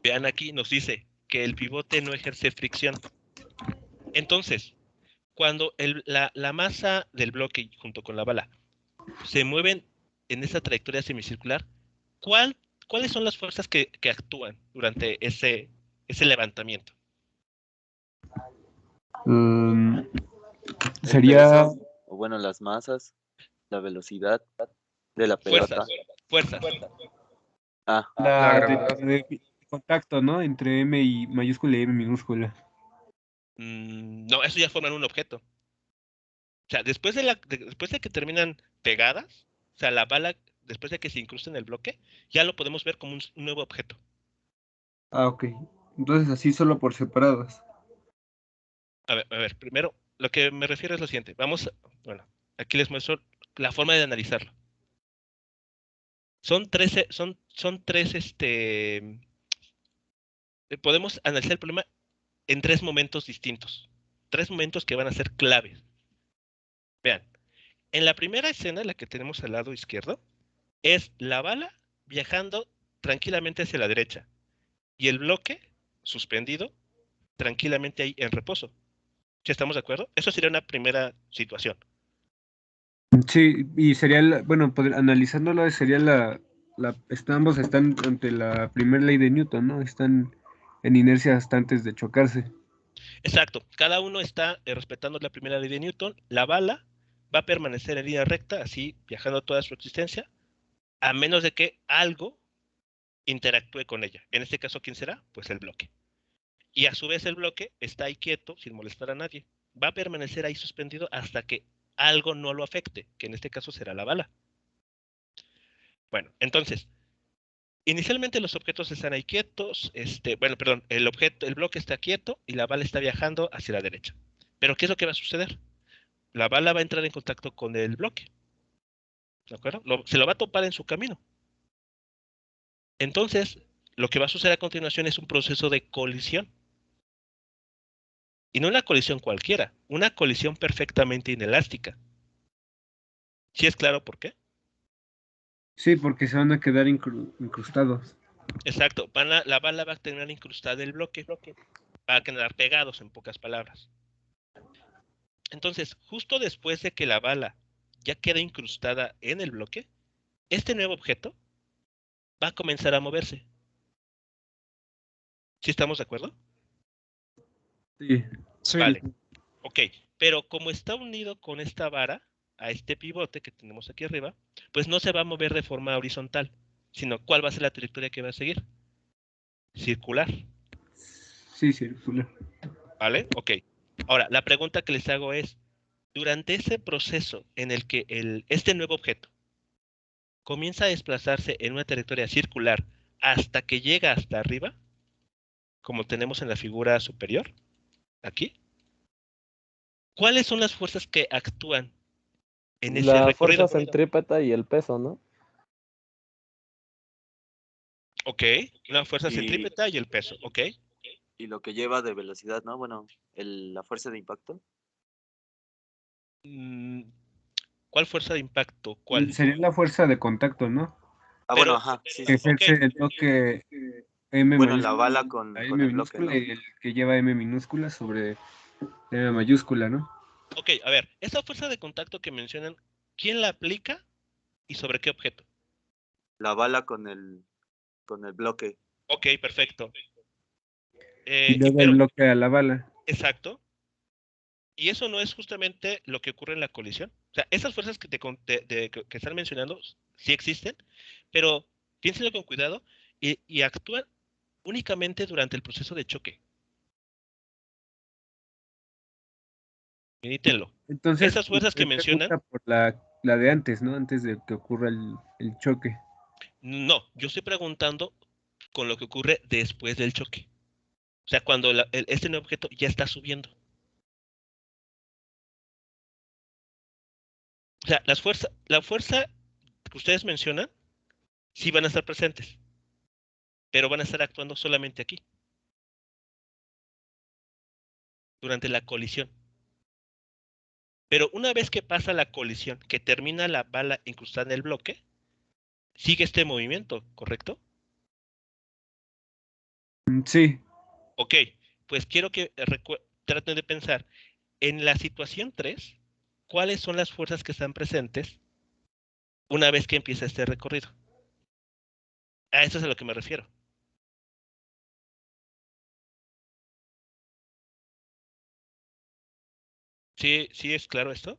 Speaker 1: Vean aquí, nos dice que el pivote no ejerce fricción. Entonces, cuando la masa del bloque junto con la bala se mueven en esa trayectoria semicircular, ¿cuáles son las fuerzas que actúan durante ese levantamiento?
Speaker 2: um,
Speaker 6: El
Speaker 2: sería
Speaker 6: peso, o bueno, las masas, la velocidad de la pelota.
Speaker 1: Fuerzas.
Speaker 6: Ah,
Speaker 3: La
Speaker 2: la
Speaker 3: gravedad.
Speaker 2: de contacto, ¿no? Entre M y mayúscula y M minúscula.
Speaker 1: No, eso ya forman un objeto. O sea, después de que terminan pegadas, o sea, la bala, después de que se incrusta en el bloque, ya lo podemos ver como un nuevo objeto.
Speaker 2: Ah, ok. Entonces así solo por separadas.
Speaker 1: A ver, primero, lo que me refiero es lo siguiente. Bueno, aquí les muestro la forma de analizarlo. Son tres, podemos analizar el problema en tres momentos distintos. Tres momentos que van a ser claves. Vean, en la primera escena, la que tenemos al lado izquierdo, es la bala viajando tranquilamente hacia la derecha y el bloque suspendido tranquilamente ahí en reposo. ¿Sí estamos de acuerdo? Eso sería una primera situación.
Speaker 2: Sí, y sería, bueno, analizándolo sería ambos están ante la primera ley de Newton, ¿no? Están en inercia hasta antes de chocarse.
Speaker 1: Exacto. Cada uno está respetando la primera ley de Newton. La bala va a permanecer en línea recta, así viajando toda su existencia, a menos de que algo interactúe con ella. En este caso, ¿quién será? Pues el bloque. Y a su vez el bloque está ahí quieto, sin molestar a nadie. Va a permanecer ahí suspendido hasta que algo no lo afecte, que en este caso será la bala. Bueno, entonces, inicialmente los objetos están ahí quietos, el bloque está quieto y la bala está viajando hacia la derecha. Pero ¿qué es lo que va a suceder? La bala va a entrar en contacto con el bloque, ¿de acuerdo? Se lo va a topar en su camino. Entonces, lo que va a suceder a continuación es un proceso de colisión. Y no una colisión cualquiera, una colisión perfectamente inelástica. ¿Sí es claro por qué?
Speaker 2: Sí, porque se van a quedar incrustados.
Speaker 1: Exacto, la bala va a tener incrustada el bloque, va a quedar pegados en pocas palabras. Entonces, justo después de que la bala ya queda incrustada en el bloque, este nuevo objeto va a comenzar a moverse. ¿Sí estamos de acuerdo?
Speaker 2: Sí.
Speaker 5: Sí.
Speaker 1: Vale. Ok, pero como está unido con esta vara a este pivote que tenemos aquí arriba, pues no se va a mover de forma horizontal, sino ¿cuál va a ser la trayectoria que va a seguir? Circular,
Speaker 2: Sí, circular.
Speaker 1: ¿vale? Ok. Ahora, la pregunta que les hago es, durante ese proceso en el que este nuevo objeto comienza a desplazarse en una trayectoria circular hasta que llega hasta arriba, como tenemos en la figura superior, aquí, ¿cuáles son las fuerzas que actúan en ese
Speaker 4: La
Speaker 1: recorrido?
Speaker 4: fuerza centrípeta y el peso, ¿no?
Speaker 1: Ok, una fuerza
Speaker 6: Y-
Speaker 1: centrípeta y el peso, ok.
Speaker 6: Y lo que lleva de velocidad, ¿no? Bueno, la fuerza de impacto.
Speaker 1: Mm, ¿Cuál fuerza de impacto? ¿Cuál?
Speaker 2: Sería la fuerza de contacto, ¿no?
Speaker 6: Bueno,
Speaker 1: Pero,
Speaker 6: ajá, sí,
Speaker 2: Que
Speaker 6: sí.
Speaker 1: ok,
Speaker 2: ejerce el bloque M
Speaker 6: Bueno, la
Speaker 2: mayúscula,
Speaker 6: bala
Speaker 2: a
Speaker 6: con
Speaker 2: M
Speaker 6: el bloque,
Speaker 2: minúscula
Speaker 6: ¿no?
Speaker 2: y el que lleva M minúscula sobre M mayúscula, ¿no?
Speaker 1: ok, a ver, esa fuerza de contacto que mencionan, ¿quién la aplica y sobre qué objeto?
Speaker 6: La bala con el bloque.
Speaker 1: Ok, perfecto.
Speaker 2: Y luego el
Speaker 1: Pero,
Speaker 2: bloque a la bala.
Speaker 1: exacto. Y eso no es justamente lo que ocurre en la colisión. O sea, esas fuerzas que están mencionando sí existen, pero piénsenlo con cuidado y actúan únicamente durante el proceso de choque. Medítenlo.
Speaker 2: Entonces,
Speaker 1: Esas fuerzas que
Speaker 2: usted
Speaker 1: mencionan,
Speaker 2: pregunta por la de antes, ¿no? Antes de que ocurra el choque.
Speaker 1: no, yo estoy preguntando con lo que ocurre después del choque. O sea, cuando este nuevo objeto ya está subiendo. O sea, la fuerza que ustedes mencionan, sí van a estar presentes, pero van a estar actuando solamente aquí, durante la colisión. Pero una vez que pasa la colisión, que termina la bala incrustada en el bloque, sigue este movimiento, ¿correcto?
Speaker 2: Sí.
Speaker 1: Ok, pues quiero que traten de pensar, en la situación 3, ¿cuáles son las fuerzas que están presentes una vez que empieza este recorrido? A eso es a lo que me refiero. ¿Sí, sí es claro esto? O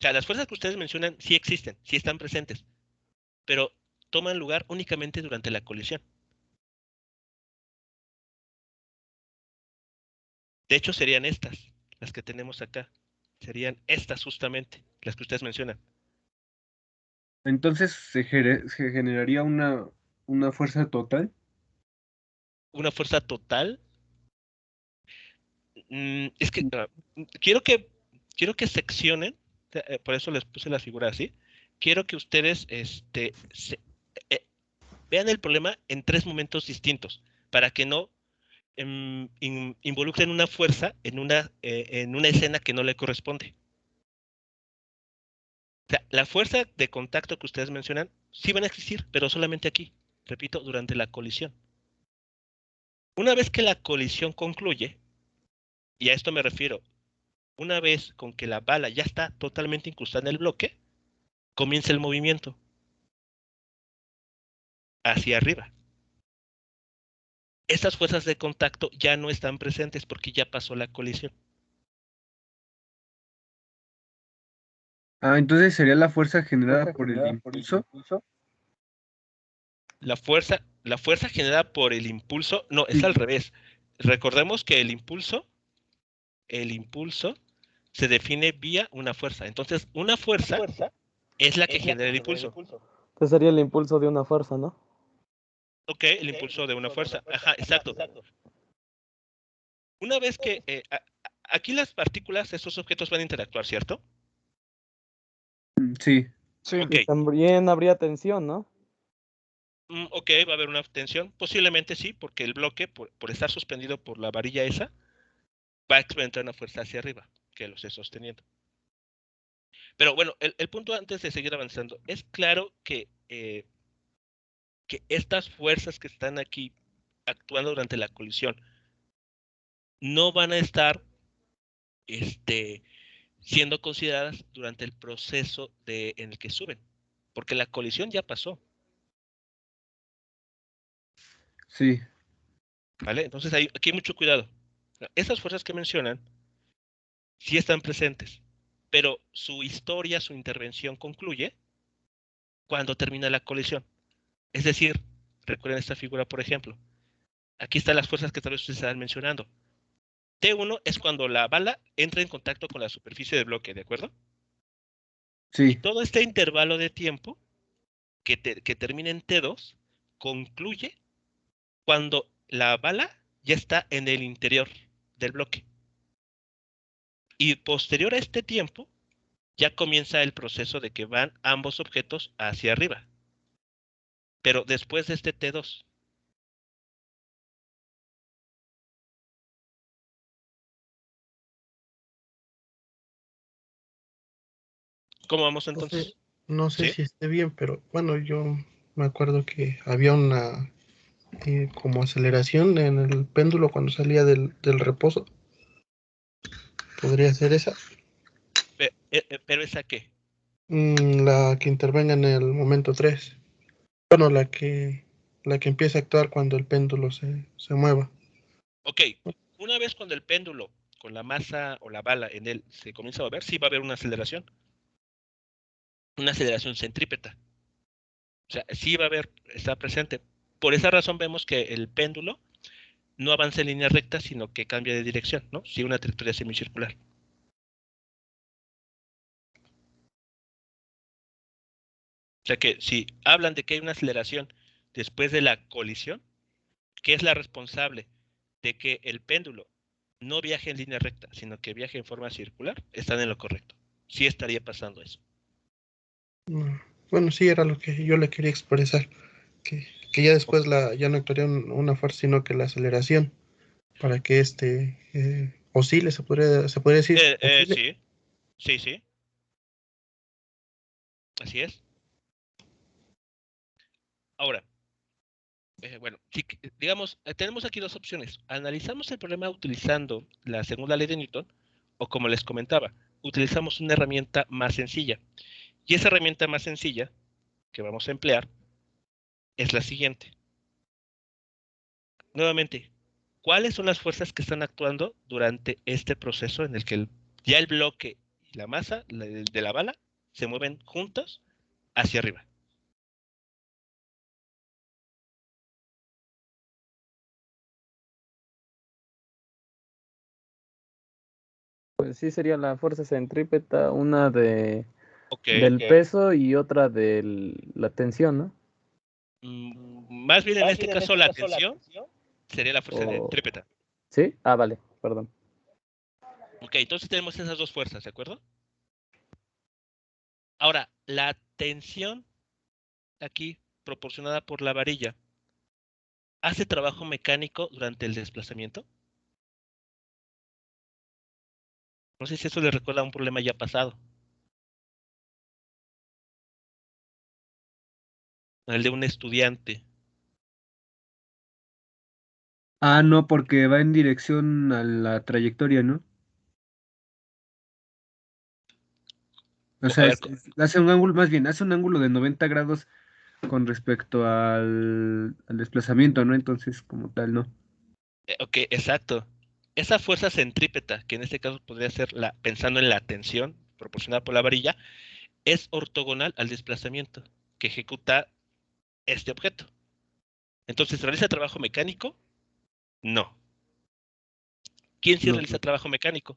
Speaker 1: sea, las fuerzas que ustedes mencionan sí existen, sí están presentes, pero toman lugar únicamente durante la colisión. De hecho, serían estas, las que tenemos acá. Serían estas justamente, las que ustedes mencionan.
Speaker 2: Entonces se generaría una fuerza total.
Speaker 1: Una fuerza total. Es que quiero que quiero que seccionen, por eso les puse la figura así. Quiero que ustedes eh, vean el problema en 3 momentos distintos, para que no involucren una fuerza en una escena que no le corresponde. O sea, la fuerza de contacto que ustedes mencionan sí van a existir, pero solamente aquí, repito, durante la colisión. Una vez que la colisión concluye, y a esto me refiero, una vez con que la bala ya está totalmente incrustada en el bloque, comienza el movimiento hacia arriba. Estas fuerzas de contacto ya no están presentes porque ya pasó la colisión.
Speaker 2: Ah, entonces sería la fuerza generada por el impulso.
Speaker 1: La fuerza generada por el impulso, no, es
Speaker 2: Sí.
Speaker 1: al revés. Recordemos que el impulso se define vía una fuerza. Entonces, una fuerza es la que genera el impulso.
Speaker 4: Entonces sería el impulso de una fuerza, ¿no?
Speaker 1: Ok, el impulso de una fuerza. Ajá, exacto. Una vez que aquí las partículas, estos objetos van a interactuar, ¿cierto?
Speaker 2: Sí.
Speaker 5: Sí.
Speaker 1: Ok.
Speaker 4: Y también habría tensión, ¿no?
Speaker 1: Ok, va a haber una tensión. Posiblemente sí, porque el bloque, por estar suspendido por la varilla esa, va a experimentar una fuerza hacia arriba, que lo esté sosteniendo. Pero bueno, el punto antes de seguir avanzando, es claro que estas fuerzas que están aquí actuando durante la colisión no van a estar siendo consideradas durante el proceso en el que suben, porque la colisión ya pasó,
Speaker 2: Sí,
Speaker 1: ¿vale? Entonces aquí hay mucho cuidado. Esas fuerzas que mencionan sí están presentes, pero su historia, su intervención concluye cuando termina la colisión. Es decir, recuerden esta figura, por ejemplo. Aquí están las fuerzas que tal vez ustedes estaban mencionando. T1 es cuando la bala entra en contacto con la superficie del bloque, ¿de acuerdo? Y
Speaker 2: sí.
Speaker 1: todo este intervalo de tiempo que termina en T2 concluye cuando la bala ya está en el interior del bloque. Y posterior a este tiempo, ya comienza el proceso de que van ambos objetos hacia arriba. Pero después de este T2. ¿Cómo vamos entonces?
Speaker 7: No sé
Speaker 1: ¿Sí?
Speaker 7: si esté bien, pero bueno, yo me acuerdo que había una como aceleración en el péndulo cuando salía del reposo. ¿Podría ser esa?
Speaker 1: ¿Pero esa qué?
Speaker 7: La que intervenga en el momento 3. Bueno, la que empieza a actuar cuando el péndulo se mueva.
Speaker 1: Ok, una vez cuando el péndulo con la masa o la bala en él se comienza a mover, sí va a haber una aceleración centrípeta. O sea, sí va a haber, está presente. Por esa razón vemos que el péndulo no avanza en línea recta, sino que cambia de dirección, ¿no? Sigue una trayectoria semicircular. O sea que si hablan de que hay una aceleración después de la colisión, ¿qué es la responsable de que el péndulo no viaje en línea recta, sino que viaje en forma circular? Están en lo correcto. Sí estaría pasando eso.
Speaker 7: Bueno, sí, era lo que yo le quería expresar. Que ya después ya no actuaría una fuerza, sino que la aceleración para que oscile, se podría decir. Oscile.
Speaker 1: Sí. Así es. Ahora, bueno, digamos, tenemos aquí dos opciones. Analizamos el problema utilizando la segunda ley de Newton, o como les comentaba, utilizamos una herramienta más sencilla. Y esa herramienta más sencilla que vamos a emplear es la siguiente. Nuevamente, ¿cuáles son las fuerzas que están actuando durante este proceso en el que ya el bloque y la masa de la bala se mueven juntos hacia arriba?
Speaker 4: Pues sí sería la fuerza centrípeta, una del
Speaker 1: Ok.
Speaker 4: peso y otra de la tensión, ¿no?
Speaker 1: Más bien en este caso la tensión sería la fuerza
Speaker 4: O...
Speaker 1: centrípeta.
Speaker 4: ¿Sí? Ah, vale, perdón.
Speaker 1: Ok, entonces tenemos esas dos fuerzas, ¿de acuerdo? Ahora, la tensión aquí proporcionada por la varilla, ¿hace trabajo mecánico durante el desplazamiento? No sé si eso le recuerda a un problema ya pasado. El de un estudiante.
Speaker 2: Ah, no, porque va en dirección a la trayectoria, ¿no? O
Speaker 1: A
Speaker 2: sea,
Speaker 1: ver,
Speaker 2: hace un ángulo, más bien, hace un ángulo de 90 grados con respecto al desplazamiento, ¿no? Entonces, como tal, ¿no?
Speaker 1: ok, exacto. Esa fuerza centrípeta, que en este caso podría ser pensando en la tensión proporcionada por la varilla, es ortogonal al desplazamiento que ejecuta este objeto. Entonces, ¿realiza trabajo mecánico? No. ¿Quién sí
Speaker 2: No,
Speaker 1: realiza trabajo mecánico?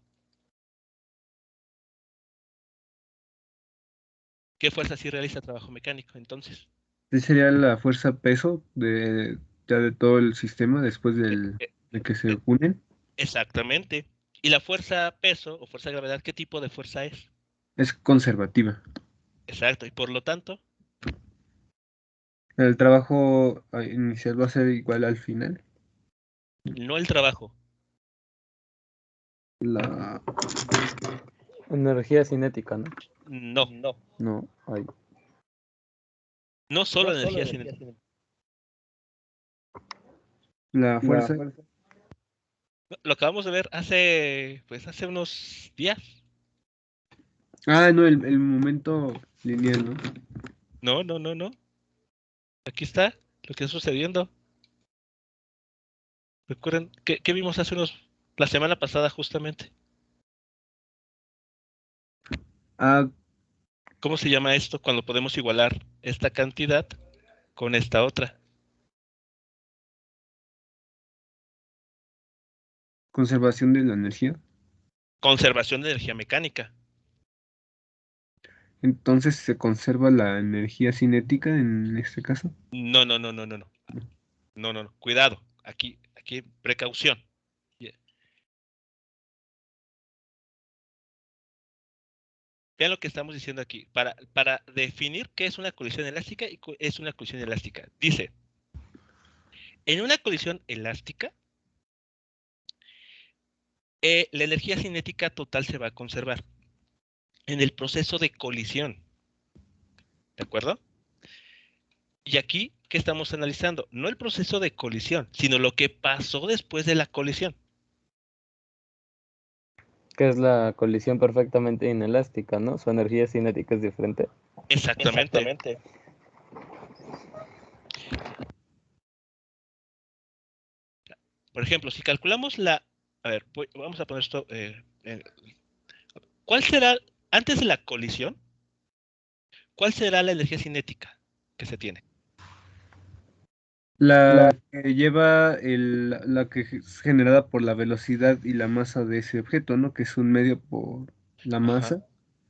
Speaker 1: ¿Qué fuerza sí realiza trabajo mecánico? Entonces,
Speaker 2: sí sería la fuerza peso ya de todo el sistema después
Speaker 1: eh,
Speaker 2: de que se
Speaker 1: eh,
Speaker 2: unen.
Speaker 1: exactamente. ¿Y la fuerza peso o fuerza de gravedad, qué tipo de fuerza es?
Speaker 2: Es conservativa.
Speaker 1: Exacto. Y por lo tanto,
Speaker 2: El trabajo inicial va a ser igual al final.
Speaker 1: no el trabajo.
Speaker 2: La,
Speaker 4: Energía cinética, ¿no?
Speaker 1: No,
Speaker 4: Ay.
Speaker 1: no solo energía cinética.
Speaker 2: La fuerza.
Speaker 1: Lo acabamos de ver hace unos días.
Speaker 2: Ah, no, el momento lineal, ¿no?
Speaker 1: No. Aquí está lo que está sucediendo. Recuerden, ¿qué vimos la semana pasada justamente?
Speaker 2: Ah,
Speaker 1: ¿Cómo se llama esto cuando podemos igualar esta cantidad con esta otra?
Speaker 2: conservación de la energía.
Speaker 1: Conservación de energía mecánica.
Speaker 2: Entonces se conserva la energía cinética en este caso.
Speaker 1: No. Cuidado. Aquí, precaución. Vean lo que estamos diciendo aquí. Para definir qué es una colisión elástica y qué es una colisión elástica. Dice, en una colisión elástica, la energía cinética total se va a conservar en el proceso de colisión. ¿De acuerdo? Y aquí, ¿qué estamos analizando? No el proceso de colisión, sino lo que pasó después de la colisión.
Speaker 4: Que es la colisión perfectamente inelástica, ¿no? Su energía cinética es diferente.
Speaker 1: Exactamente. Por ejemplo, si calculamos a ver, vamos a poner esto. ¿Cuál será, antes de la colisión, cuál será la energía cinética que se tiene?
Speaker 2: La que lleva la que es generada por la velocidad y la masa de ese objeto, ¿no? Que es un medio por la masa,
Speaker 1: Ajá.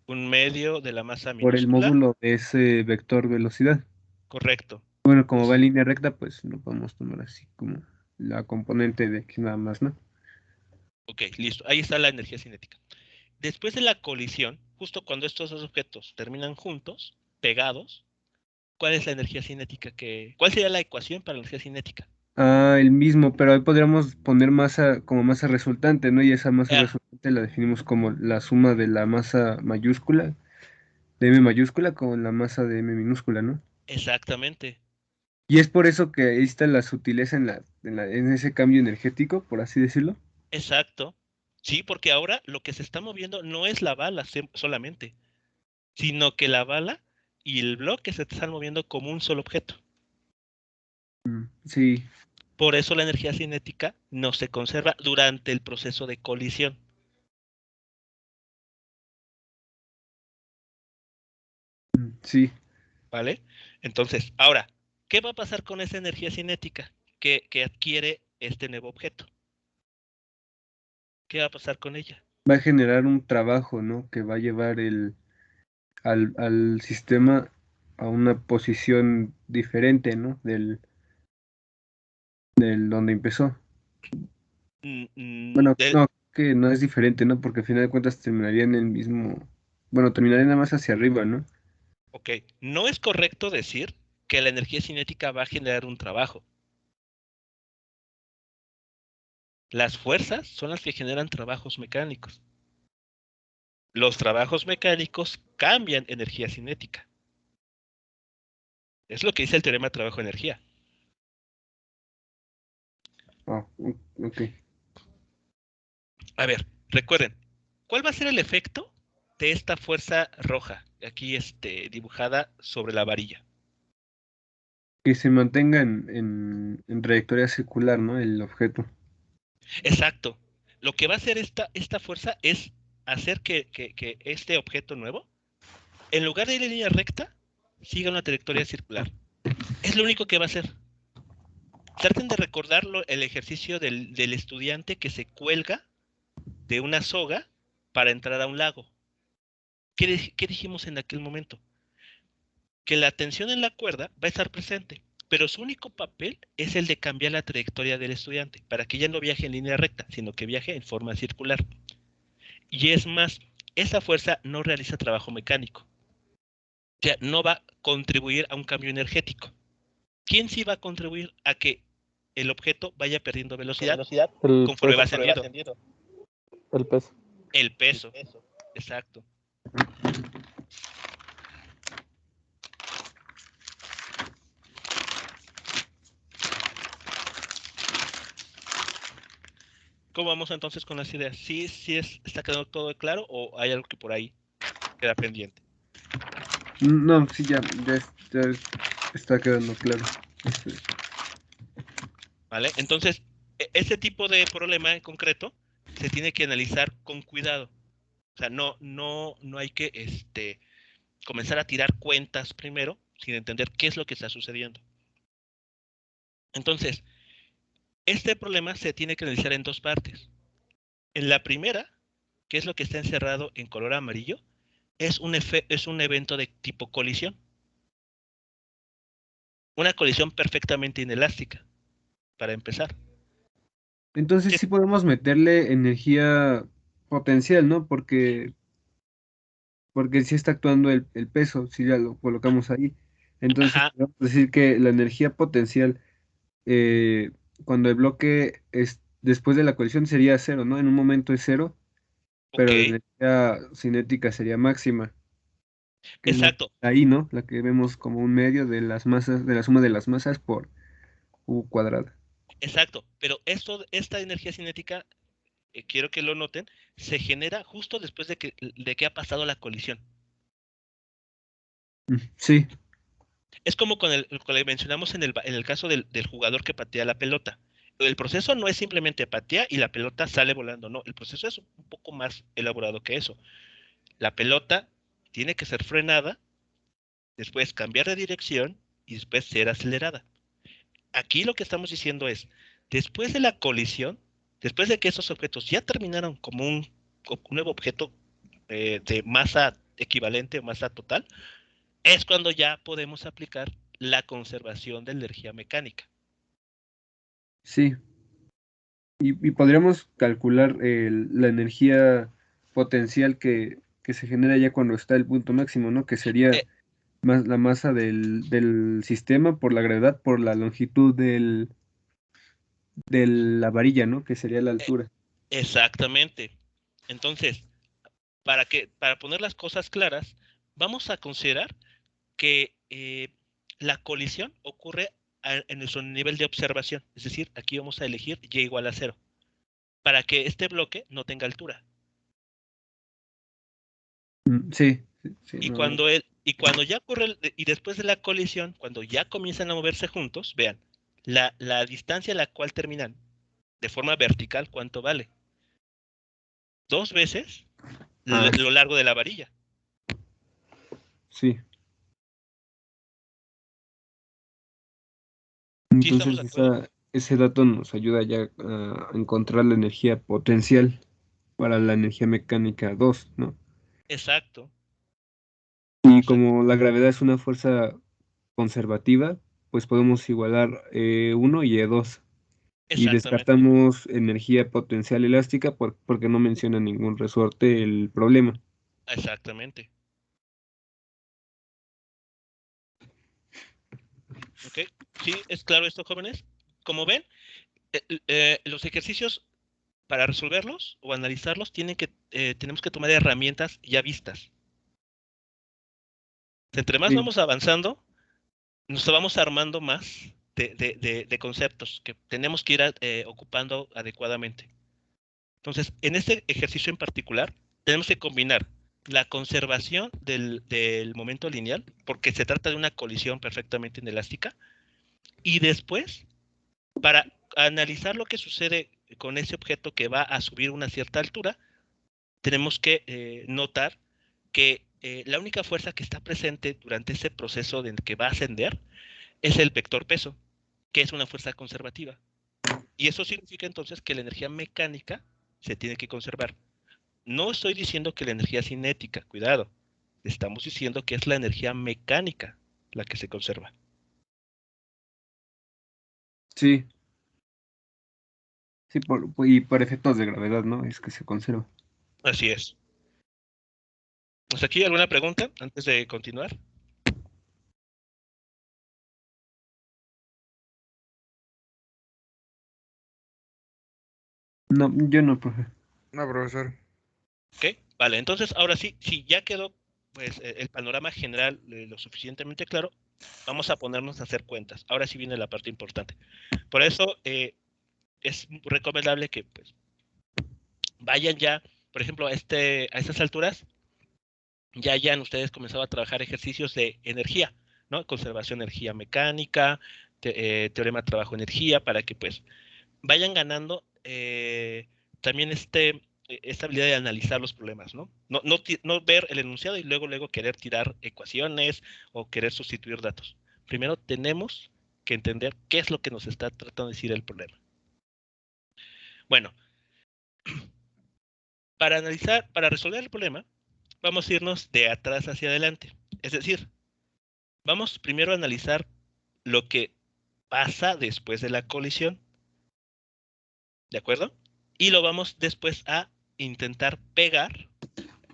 Speaker 1: Un medio de la masa
Speaker 2: por el
Speaker 1: minúscula.
Speaker 2: módulo de ese vector velocidad.
Speaker 1: Correcto.
Speaker 2: Bueno, como va en línea recta, pues lo podemos tomar así como la componente de X nada más, ¿no?
Speaker 1: Ok, listo. Ahí está la energía cinética. Después de la colisión, justo cuando estos dos objetos terminan juntos, pegados, ¿cuál es la energía cinética cuál sería la ecuación para la energía cinética?
Speaker 2: Ah, el mismo, pero ahí podríamos poner masa como masa resultante, ¿no? Y esa masa
Speaker 1: Ah,
Speaker 2: resultante la definimos como la suma de la masa mayúscula, de M mayúscula, con la masa de M minúscula, ¿no?
Speaker 1: exactamente.
Speaker 2: Y es por eso que ahí está la sutileza en ese cambio energético, por así decirlo.
Speaker 1: Exacto. Sí, porque ahora lo que se está moviendo no es la bala solamente, sino que la bala y el bloque se están moviendo como un solo objeto.
Speaker 2: Sí,
Speaker 1: Por eso la energía cinética no se conserva durante el proceso de colisión.
Speaker 2: sí.
Speaker 1: ¿Vale? Entonces, ahora, ¿qué va a pasar con esa energía cinética que adquiere este nuevo objeto? ¿Qué va a pasar con ella?
Speaker 2: Va a generar un trabajo, ¿no? Que va a llevar al sistema a una posición diferente, ¿no? Del donde empezó. Bueno, no, que no es diferente, ¿no? Porque al final de cuentas terminaría en el mismo, bueno, terminaría nada más hacia arriba, ¿no?
Speaker 1: Ok, no es correcto decir que la energía cinética va a generar un trabajo. Las fuerzas son las que generan trabajos mecánicos. Los trabajos mecánicos cambian energía cinética. Es lo que dice el teorema de trabajo-energía.
Speaker 2: Ah, ok.
Speaker 1: A ver, recuerden, ¿cuál va a ser el efecto de esta fuerza roja, aquí dibujada sobre la varilla?
Speaker 2: Que se mantenga en trayectoria circular, ¿no? El objeto.
Speaker 1: Exacto. Lo que va a hacer esta fuerza es hacer que este objeto nuevo, en lugar de ir en línea recta, siga una trayectoria circular. Es lo único que va a hacer. Traten de recordarlo el ejercicio del estudiante que se cuelga de una soga para entrar a un lago. ¿Qué dijimos en aquel momento? Que la tensión en la cuerda va a estar presente, pero su único papel es el de cambiar la trayectoria del estudiante, para que ya no viaje en línea recta, sino que viaje en forma circular. Y es más, esa fuerza no realiza trabajo mecánico. O sea, no va a contribuir a un cambio energético. ¿Quién sí va a contribuir a que el objeto vaya perdiendo velocidad conforme va ascendiendo?
Speaker 4: El peso.
Speaker 1: El peso. Exacto. ¿Cómo vamos entonces con las ideas? ¿Está quedando todo claro o hay algo que por ahí queda pendiente?
Speaker 2: No, sí, ya está quedando claro.
Speaker 1: ¿Vale? Entonces, ese tipo de problema en concreto se tiene que analizar con cuidado. O sea, no hay que comenzar a tirar cuentas primero sin entender qué es lo que está sucediendo. Entonces, este problema se tiene que analizar en dos partes. En la primera, que es lo que está encerrado en color amarillo, es un evento de tipo colisión. Una colisión perfectamente inelástica, para empezar.
Speaker 2: Entonces sí podemos meterle energía potencial, ¿no? Porque sí está actuando el peso, si ya lo colocamos ahí. Entonces
Speaker 1: Ajá,
Speaker 2: podemos decir que la energía potencial, eh, cuando el bloque es después de la colisión sería cero, ¿no? En un momento es cero,
Speaker 1: ok,
Speaker 2: pero la energía cinética sería máxima, que es la
Speaker 1: exacto,
Speaker 2: ahí, ¿no? La que vemos como un medio de las masas, de la suma de las masas por U cuadrada.
Speaker 1: exacto. Pero esta energía cinética, quiero que lo noten, se genera justo después de que ha pasado la colisión.
Speaker 2: Sí,
Speaker 1: Es como con lo que mencionamos en el caso del jugador que patea la pelota. El proceso no es simplemente patea y la pelota sale volando, no. El proceso es un poco más elaborado que eso. La pelota tiene que ser frenada, después cambiar de dirección y después ser acelerada. Aquí lo que estamos diciendo es, después de la colisión, después de que esos objetos ya terminaron como un nuevo objeto de masa equivalente o masa total, es cuando ya podemos aplicar la conservación de energía mecánica.
Speaker 2: sí. Y podríamos calcular la energía potencial que se genera ya cuando está el punto máximo, ¿no? Que sería
Speaker 1: Eh,
Speaker 2: más la masa del sistema por la gravedad, por la longitud de la varilla, ¿no? Que sería la
Speaker 1: eh,
Speaker 2: altura.
Speaker 1: Exactamente. Entonces, para poner las cosas claras, vamos a considerar que la colisión ocurre en nuestro nivel de observación. Es decir, aquí vamos a elegir y igual a 0, para que este bloque no tenga altura.
Speaker 2: Sí, sí, sí,
Speaker 1: Y
Speaker 2: no, no.
Speaker 1: cuando ya ocurre, y después de la colisión, cuando ya comienzan a moverse juntos, vean, la distancia a la cual terminan de forma vertical, ¿cuánto vale? 2 veces
Speaker 2: Ah,
Speaker 1: lo largo de la varilla.
Speaker 2: sí.
Speaker 1: ¿Sí estamos
Speaker 2: Entonces
Speaker 1: de acuerdo?
Speaker 2: ese dato nos ayuda ya a encontrar la energía potencial para la energía mecánica 2, ¿no?
Speaker 1: Exacto.
Speaker 2: Y
Speaker 1: O sea,
Speaker 2: como la gravedad es una fuerza conservativa, pues podemos igualar E1 y E2. Y
Speaker 1: exactamente.
Speaker 2: descartamos energía potencial elástica porque no menciona ningún resorte el problema.
Speaker 1: Exactamente. ¿Ok? ¿Sí es claro esto, jóvenes? Como ven, los ejercicios para resolverlos o analizarlos tenemos que tomar herramientas ya vistas. Entre más
Speaker 2: Sí,
Speaker 1: vamos avanzando, nos vamos armando más de conceptos que tenemos que ir ocupando adecuadamente. Entonces, en este ejercicio en particular, tenemos que combinar la conservación del momento lineal, porque se trata de una colisión perfectamente inelástica, y después, para analizar lo que sucede con ese objeto que va a subir una cierta altura, tenemos que notar que la única fuerza que está presente durante ese proceso de que va a ascender es el vector peso, que es una fuerza conservativa. Y eso significa entonces que la energía mecánica se tiene que conservar. No estoy diciendo que la energía cinética, cuidado, estamos diciendo que es la energía mecánica la que se conserva.
Speaker 2: sí, sí, y por efectos de gravedad, ¿no? Es que se conserva.
Speaker 1: Así es. ¿Hasta aquí alguna pregunta antes de continuar?
Speaker 2: No, yo no, profe.
Speaker 3: No, profesor.
Speaker 1: ¿Ok? Vale, entonces ahora sí, si ya quedó pues el panorama general lo suficientemente claro, vamos a ponernos a hacer cuentas. Ahora sí viene la parte importante. Por eso es recomendable que pues vayan ya, por ejemplo, a estas alturas, ya hayan ustedes comenzado a trabajar ejercicios de energía, ¿no? Conservación de energía mecánica, teorema de trabajo-energía, para que pues vayan ganando también esta habilidad de analizar los problemas, ¿no? No ver el enunciado y luego querer tirar ecuaciones o querer sustituir datos. Primero tenemos que entender qué es lo que nos está tratando de decir el problema. Bueno, para resolver el problema, vamos a irnos de atrás hacia adelante. Es decir, vamos primero a analizar lo que pasa después de la colisión. ¿De acuerdo? Y lo vamos después a intentar pegar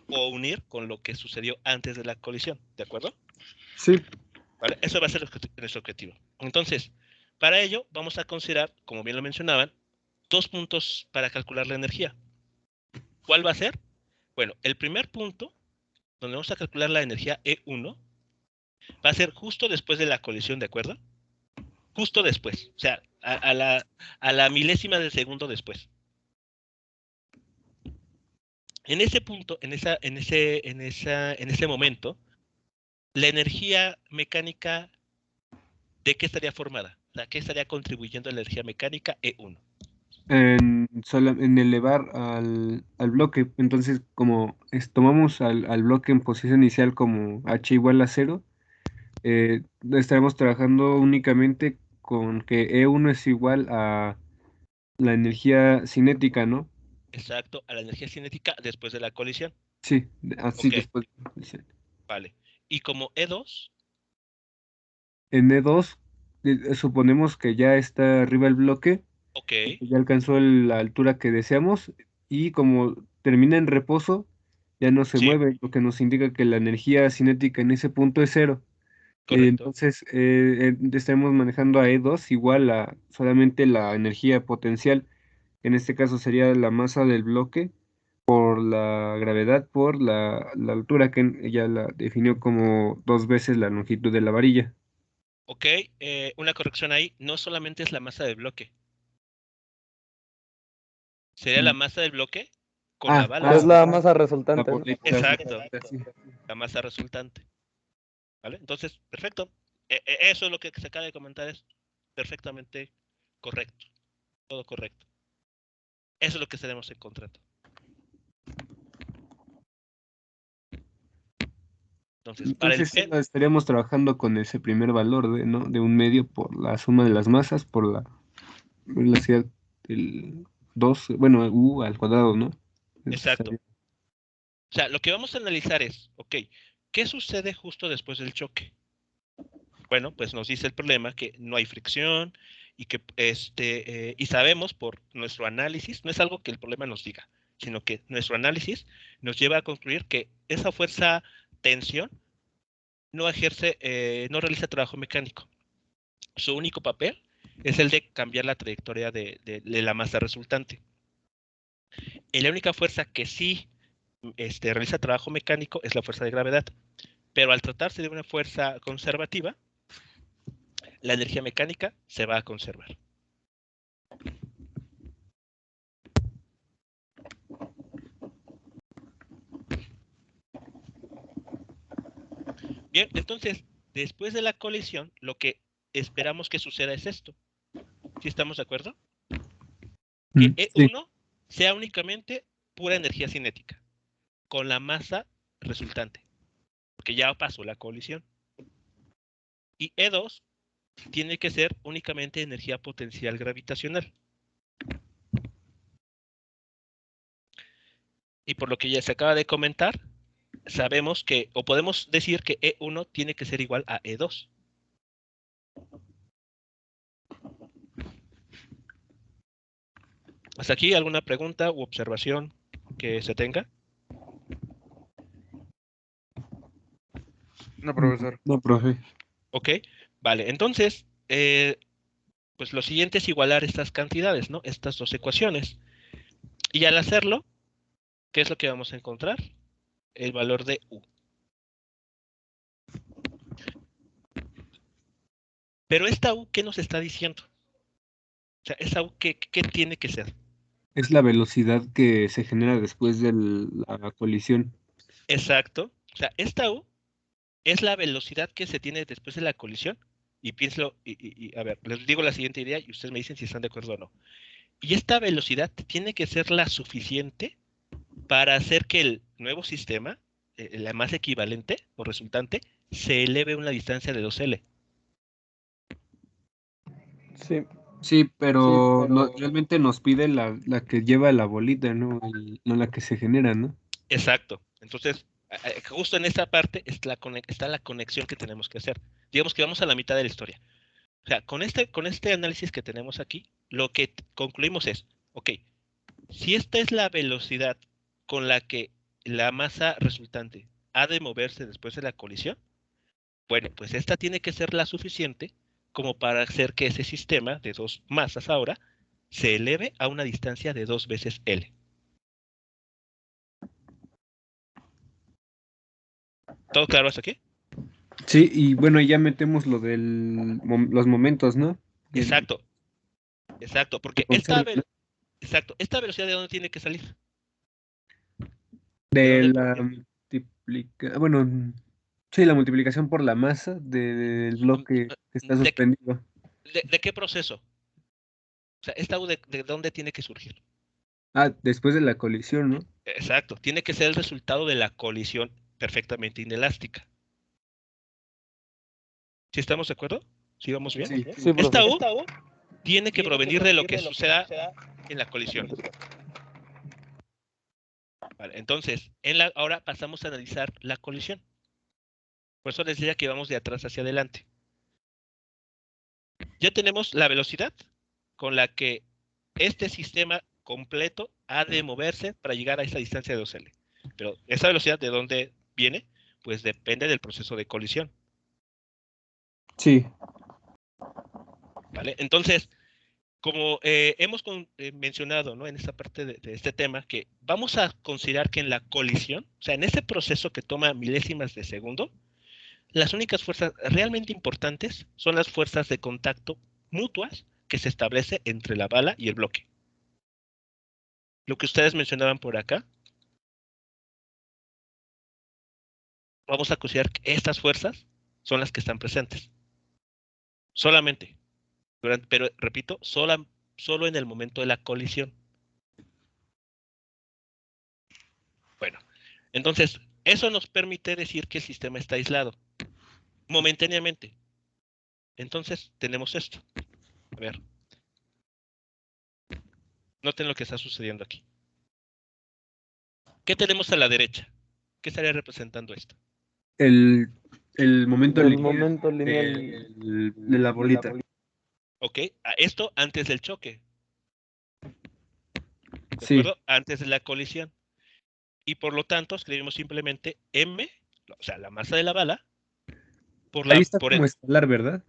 Speaker 1: o unir con lo que sucedió antes de la colisión. ¿De acuerdo?
Speaker 2: Sí.
Speaker 1: ¿Vale? Eso va a ser nuestro objetivo. Entonces, para ello vamos a considerar, como bien lo mencionaban, 2 puntos para calcular la energía. ¿Cuál va a ser? Bueno, el primer punto, donde vamos a calcular la energía E1, va a ser justo después de la colisión, ¿de acuerdo? Justo después, o sea, a la milésima de segundo después. En ese punto, en ese momento, la energía mecánica, ¿de qué estaría formada? O sea, ¿qué estaría contribuyendo a la energía mecánica E1?
Speaker 2: En elevar al bloque. Entonces, como tomamos al bloque en posición inicial como h igual a 0, estaremos trabajando únicamente con que E1 es igual a la energía cinética, ¿no?
Speaker 1: Exacto, a la energía cinética después de la colisión.
Speaker 2: Sí, así
Speaker 1: Ok.
Speaker 2: después de la colisión.
Speaker 1: Vale. Y como E2,
Speaker 2: En E2, suponemos que ya está arriba el bloque,
Speaker 1: ok,
Speaker 2: que ya alcanzó la altura que deseamos, y como termina en reposo, ya no se
Speaker 1: sí,
Speaker 2: mueve, lo que nos indica que la energía cinética en ese punto es 0.
Speaker 1: correcto.
Speaker 2: Entonces, estaremos manejando a E2 igual a solamente la energía potencial. En este caso sería la masa del bloque por la gravedad, por la altura, que ella la definió como 2 veces la longitud de la varilla.
Speaker 1: Ok, una corrección ahí, no solamente es la masa del bloque. Sería la masa del bloque con la bala.
Speaker 4: Es la masa
Speaker 2: la
Speaker 4: resultante, ¿no?
Speaker 2: bolita,
Speaker 1: Exacto.
Speaker 2: sí.
Speaker 1: La masa resultante. ¿Vale? Entonces, perfecto. Eso es lo que se acaba de comentar, es perfectamente correcto. Todo correcto. Eso es lo que tenemos en contrato. Entonces, para el
Speaker 2: Entonces sí,
Speaker 1: P,
Speaker 2: estaríamos trabajando con ese primer valor ¿no? de un medio por la suma de las masas, por la velocidad del 2, bueno, u al cuadrado, ¿no?
Speaker 1: exacto. O sea, lo que vamos a analizar es, ok, ¿qué sucede justo después del choque? Bueno, pues nos dice el problema que no hay fricción y que y sabemos por nuestro análisis, no es algo que el problema nos diga, sino que nuestro análisis nos lleva a concluir que esa fuerza tensión no realiza trabajo mecánico. Su único papel es el de cambiar la trayectoria de la masa resultante. Y la única fuerza que sí realiza trabajo mecánico es la fuerza de gravedad. Pero al tratarse de una fuerza conservativa, la energía mecánica se va a conservar. Bien, entonces, después de la colisión, lo que esperamos que suceda es esto. ¿Sí estamos de acuerdo? Que
Speaker 2: Sí.
Speaker 1: E1 sea únicamente pura energía cinética, con la masa resultante, porque ya pasó la colisión. Y E2 tiene que ser únicamente energía potencial gravitacional. Y por lo que ya se acaba de comentar, sabemos que, o podemos decir que E1 tiene que ser igual a E2. ¿Hasta aquí alguna pregunta u observación que se tenga?
Speaker 3: No, profesor.
Speaker 2: No, profe.
Speaker 1: Ok, vale. Entonces, pues lo siguiente es igualar estas cantidades, ¿no? Estas dos ecuaciones. Y al hacerlo, ¿qué es lo que vamos a encontrar? El valor de U. Pero esta U, ¿qué nos está diciendo? O sea, esa U, ¿qué tiene que ser?
Speaker 2: Es la velocidad que se genera después de la colisión.
Speaker 1: Exacto. O sea, esta U es la velocidad que se tiene después de la colisión. Y piénselo, a ver, les digo la siguiente idea y ustedes me dicen si están de acuerdo o no. Y esta velocidad tiene que ser la suficiente para hacer que el nuevo sistema, la más equivalente o resultante, se eleve a una distancia de 2L.
Speaker 4: Sí.
Speaker 2: Sí, pero realmente nos pide la que lleva la bolita, ¿no? No la que se genera, ¿no?
Speaker 1: Exacto. Entonces, justo en esta parte está la conexión que tenemos que hacer. Digamos que vamos a la mitad de la historia. O sea, con este análisis que tenemos aquí, lo que concluimos es, ok, si esta es la velocidad con la que la masa resultante ha de moverse después de la colisión, bueno, pues esta tiene que ser la suficiente como para hacer que ese sistema de dos masas ahora se eleve a una distancia de 2 veces L. ¿Todo claro hasta aquí?
Speaker 2: Sí, y bueno, ya metemos lo de los momentos, ¿no?
Speaker 1: Exacto. Exacto, porque esta velocidad, ¿de dónde tiene que salir?
Speaker 2: De
Speaker 1: dónde
Speaker 2: la bueno, sí, la multiplicación por la masa del bloque que está suspendido.
Speaker 1: ¿De qué proceso? O sea, esta U de dónde tiene que surgir.
Speaker 2: Ah, después de la colisión, ¿no?
Speaker 1: Exacto, tiene que ser el resultado de la colisión perfectamente inelástica. ¿Sí estamos de acuerdo? ¿Sí vamos bien?
Speaker 2: Sí.
Speaker 4: Sí, profe.
Speaker 1: Esta U tiene que provenir de lo que suceda en la colisión. Vale, entonces, ahora pasamos a analizar la colisión. Por eso les decía que vamos de atrás hacia adelante. Ya tenemos la velocidad con la que este sistema completo ha de moverse para llegar a esa distancia de 2L. Pero esa velocidad, ¿de dónde viene? Pues depende del proceso de colisión.
Speaker 2: Sí.
Speaker 1: ¿Vale? Entonces, como hemos mencionado, ¿no?, en esta parte de este tema, que vamos a considerar que en la colisión, o sea, en ese proceso que toma milésimas de segundo, las únicas fuerzas realmente importantes son las fuerzas de contacto mutuas que se establece entre la bala y el bloque. Lo que ustedes mencionaban por acá, vamos a considerar que estas fuerzas son las que están presentes. Solamente. Pero, repito, solo en el momento de la colisión. Bueno, entonces, eso nos permite decir que el sistema está aislado. Momentáneamente. Entonces, tenemos esto. A ver. Noten lo que está sucediendo aquí. ¿Qué tenemos a la derecha? ¿Qué estaría representando esto?
Speaker 2: El momento
Speaker 4: El
Speaker 2: lineal
Speaker 4: momento lineal
Speaker 2: de la bolita.
Speaker 1: Ok, esto antes del choque. ¿De
Speaker 2: Sí.
Speaker 1: acuerdo? Antes de la colisión. Y por lo tanto, escribimos simplemente M, o sea, la masa de la bala,
Speaker 2: Ahí está como escalar, ¿verdad?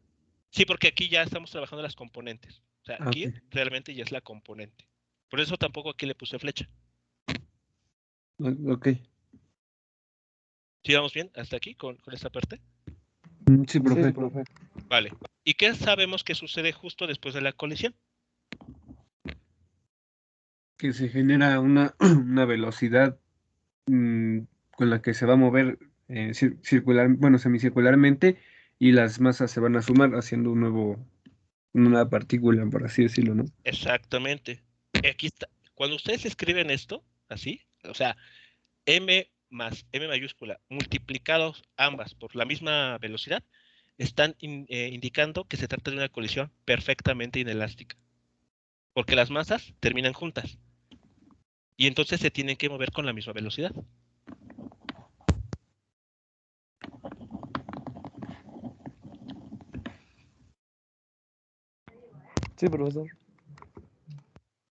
Speaker 1: Sí, porque aquí ya estamos trabajando las componentes. O sea, aquí
Speaker 2: Ok.
Speaker 1: realmente ya es la componente. Por eso tampoco aquí le puse flecha.
Speaker 2: Ok.
Speaker 1: ¿Sí vamos bien hasta aquí con esta parte?
Speaker 2: Sí, profe.
Speaker 4: Sí, profe.
Speaker 1: Vale. ¿Y qué sabemos que sucede justo después de la colisión?
Speaker 2: Que se genera una velocidad con la que se va a mover semicircularmente, y las masas se van a sumar haciendo una nueva partícula, por así decirlo, ¿no?
Speaker 1: Exactamente. Aquí está. Cuando ustedes escriben esto, así, o sea, M más M mayúscula multiplicados ambas por la misma velocidad, están indicando que se trata de una colisión perfectamente inelástica. Porque las masas terminan juntas. Y entonces se tienen que mover con la misma velocidad.
Speaker 4: Sí, profesor.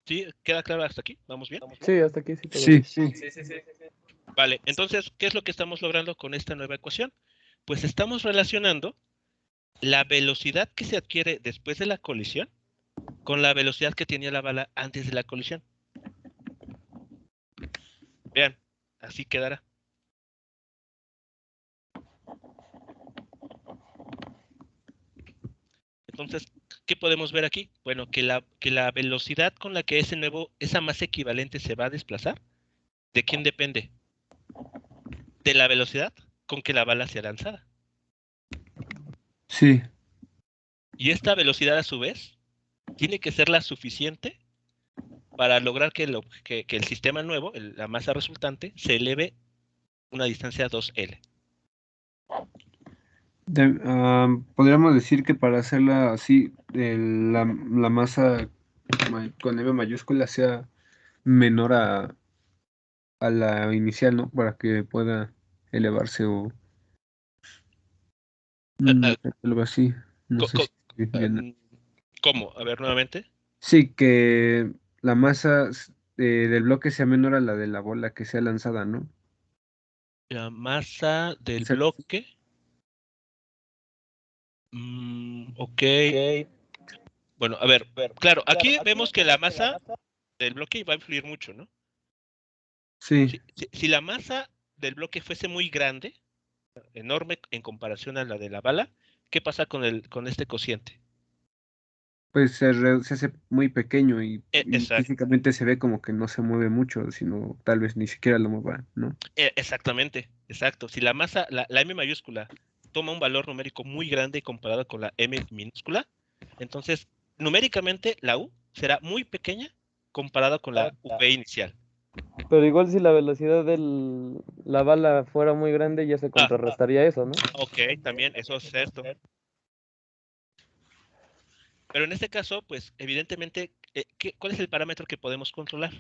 Speaker 1: ¿Sí? ¿Queda claro hasta aquí? ¿Vamos bien?
Speaker 4: Sí, hasta aquí sí. Todo
Speaker 2: Sí.
Speaker 1: Vale, entonces, ¿qué es lo que estamos logrando con esta nueva ecuación? Pues estamos relacionando la velocidad que se adquiere después de la colisión con la velocidad que tenía la bala antes de la colisión. Vean, así quedará. Entonces, ¿qué podemos ver aquí? Bueno, que la velocidad con la que esa masa equivalente se va a desplazar, ¿de quién depende? De la velocidad con que la bala sea lanzada.
Speaker 2: Sí,
Speaker 1: Y esta velocidad, a su vez, tiene que ser la suficiente para lograr que el sistema nuevo, la masa resultante, se eleve una distancia 2L.
Speaker 2: podríamos decir que para hacerla así, la masa con M mayúscula sea menor a la inicial, ¿no? Para que pueda elevarse o
Speaker 1: Ah,
Speaker 2: algo así. No
Speaker 1: co-
Speaker 2: sé
Speaker 1: co-
Speaker 2: si estoy bien.
Speaker 1: ¿Cómo? A ver, nuevamente.
Speaker 2: Sí, que la masa del bloque sea menor a la de la bola que sea lanzada, ¿no?
Speaker 1: La masa
Speaker 2: O
Speaker 1: del
Speaker 2: sea,
Speaker 1: bloque. Ok. Bueno, a ver, claro, aquí vemos que la masa del bloque va a influir mucho, ¿no?
Speaker 2: sí,
Speaker 1: Si la masa del bloque fuese muy grande, enorme en comparación a la de la bala, ¿qué pasa con este cociente?
Speaker 2: pues se hace muy pequeño y
Speaker 1: Exacto,
Speaker 2: físicamente se ve como que no se mueve mucho, sino tal vez ni siquiera lo mueva, ¿no?
Speaker 1: exactamente, exacto. Si la masa, la M mayúscula, toma un valor numérico muy grande comparado con la M minúscula, entonces numéricamente la U será muy pequeña comparada con la V inicial.
Speaker 4: Pero igual si la velocidad de la bala fuera muy grande, ya se
Speaker 1: Ah,
Speaker 4: contrarrestaría eso, ¿no?
Speaker 1: ok, también, eso es cierto. Pero en este caso, pues evidentemente, ¿cuál es el parámetro que podemos controlar?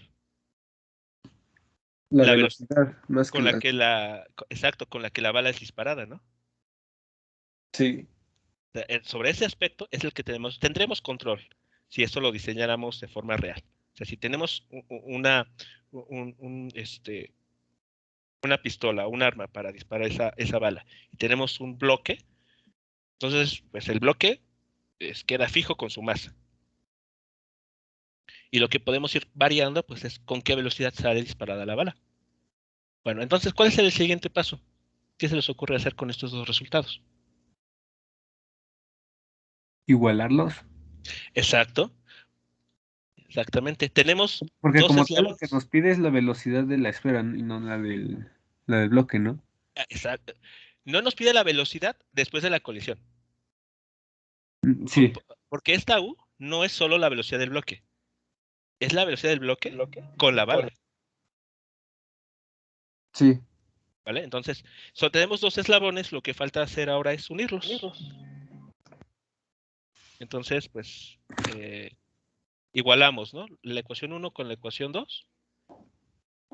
Speaker 2: La
Speaker 1: La velocidad
Speaker 2: velocidad, más que
Speaker 1: con la
Speaker 2: la...
Speaker 1: que exacto, con la que la bala es disparada, ¿no?
Speaker 2: Sí.
Speaker 1: O sea, sobre ese aspecto es el que tendremos control si esto lo diseñáramos de forma real. O sea, si tenemos una pistola, un arma para disparar esa bala y tenemos un bloque, entonces, pues el bloque queda fijo con su masa. Y lo que podemos ir variando, pues es con qué velocidad sale disparada la bala. Bueno, entonces, ¿cuál es el siguiente paso? ¿Qué se les ocurre hacer con estos dos resultados?
Speaker 2: Igualarlos.
Speaker 1: Exacto, exactamente. Tenemos
Speaker 2: Porque
Speaker 1: dos
Speaker 2: como tal lo que
Speaker 1: eslabones.
Speaker 2: nos pide es la velocidad de la esfera, ¿no? Y no la del bloque, ¿no?
Speaker 1: Exacto. No nos pide la velocidad después de la colisión.
Speaker 2: Sí,
Speaker 1: Porque esta U no es solo la velocidad del bloque, es la velocidad del bloque con la bala.
Speaker 2: sí.
Speaker 1: ¿Vale? Entonces, tenemos dos eslabones, lo que falta hacer ahora es unirlos. Entonces, pues, igualamos, ¿no? La ecuación 1 con la ecuación 2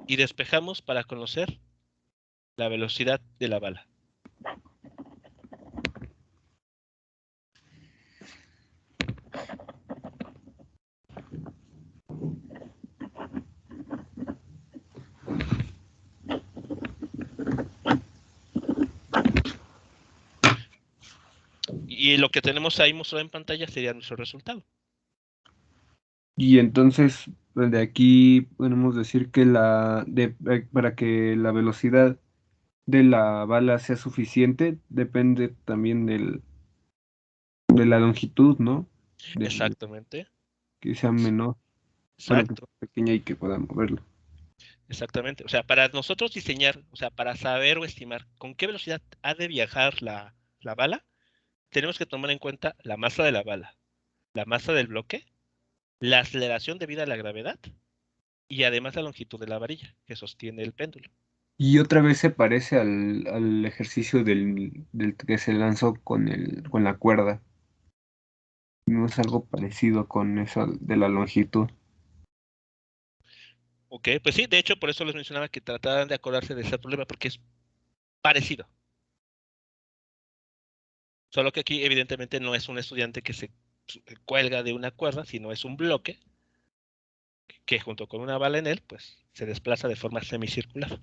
Speaker 1: y despejamos para conocer la velocidad de la bala. Y lo que tenemos ahí mostrado en pantalla sería nuestro resultado.
Speaker 2: Y entonces, pues, de aquí podemos decir que para que la velocidad de la bala sea suficiente, depende también de la longitud, ¿no?
Speaker 1: Exactamente.
Speaker 2: Que sea menor, bueno, que sea
Speaker 1: Exacto.
Speaker 2: pequeña y que pueda moverlo.
Speaker 1: Exactamente. O sea, para nosotros diseñar, o sea, para saber o estimar con qué velocidad ha de viajar la bala, tenemos que tomar en cuenta la masa de la bala, la masa del bloque, la aceleración debida a la gravedad y además la longitud de la varilla que sostiene el péndulo.
Speaker 2: Y otra vez se parece al ejercicio del que se lanzó con la cuerda. No es algo parecido con eso de la longitud.
Speaker 1: Ok, pues sí, de hecho, por eso les mencionaba que trataran de acordarse de ese problema porque es parecido. Solo que aquí, evidentemente, no es un estudiante que se cuelga de una cuerda, sino es un bloque que junto con una bala en él, pues se desplaza de forma semicircular.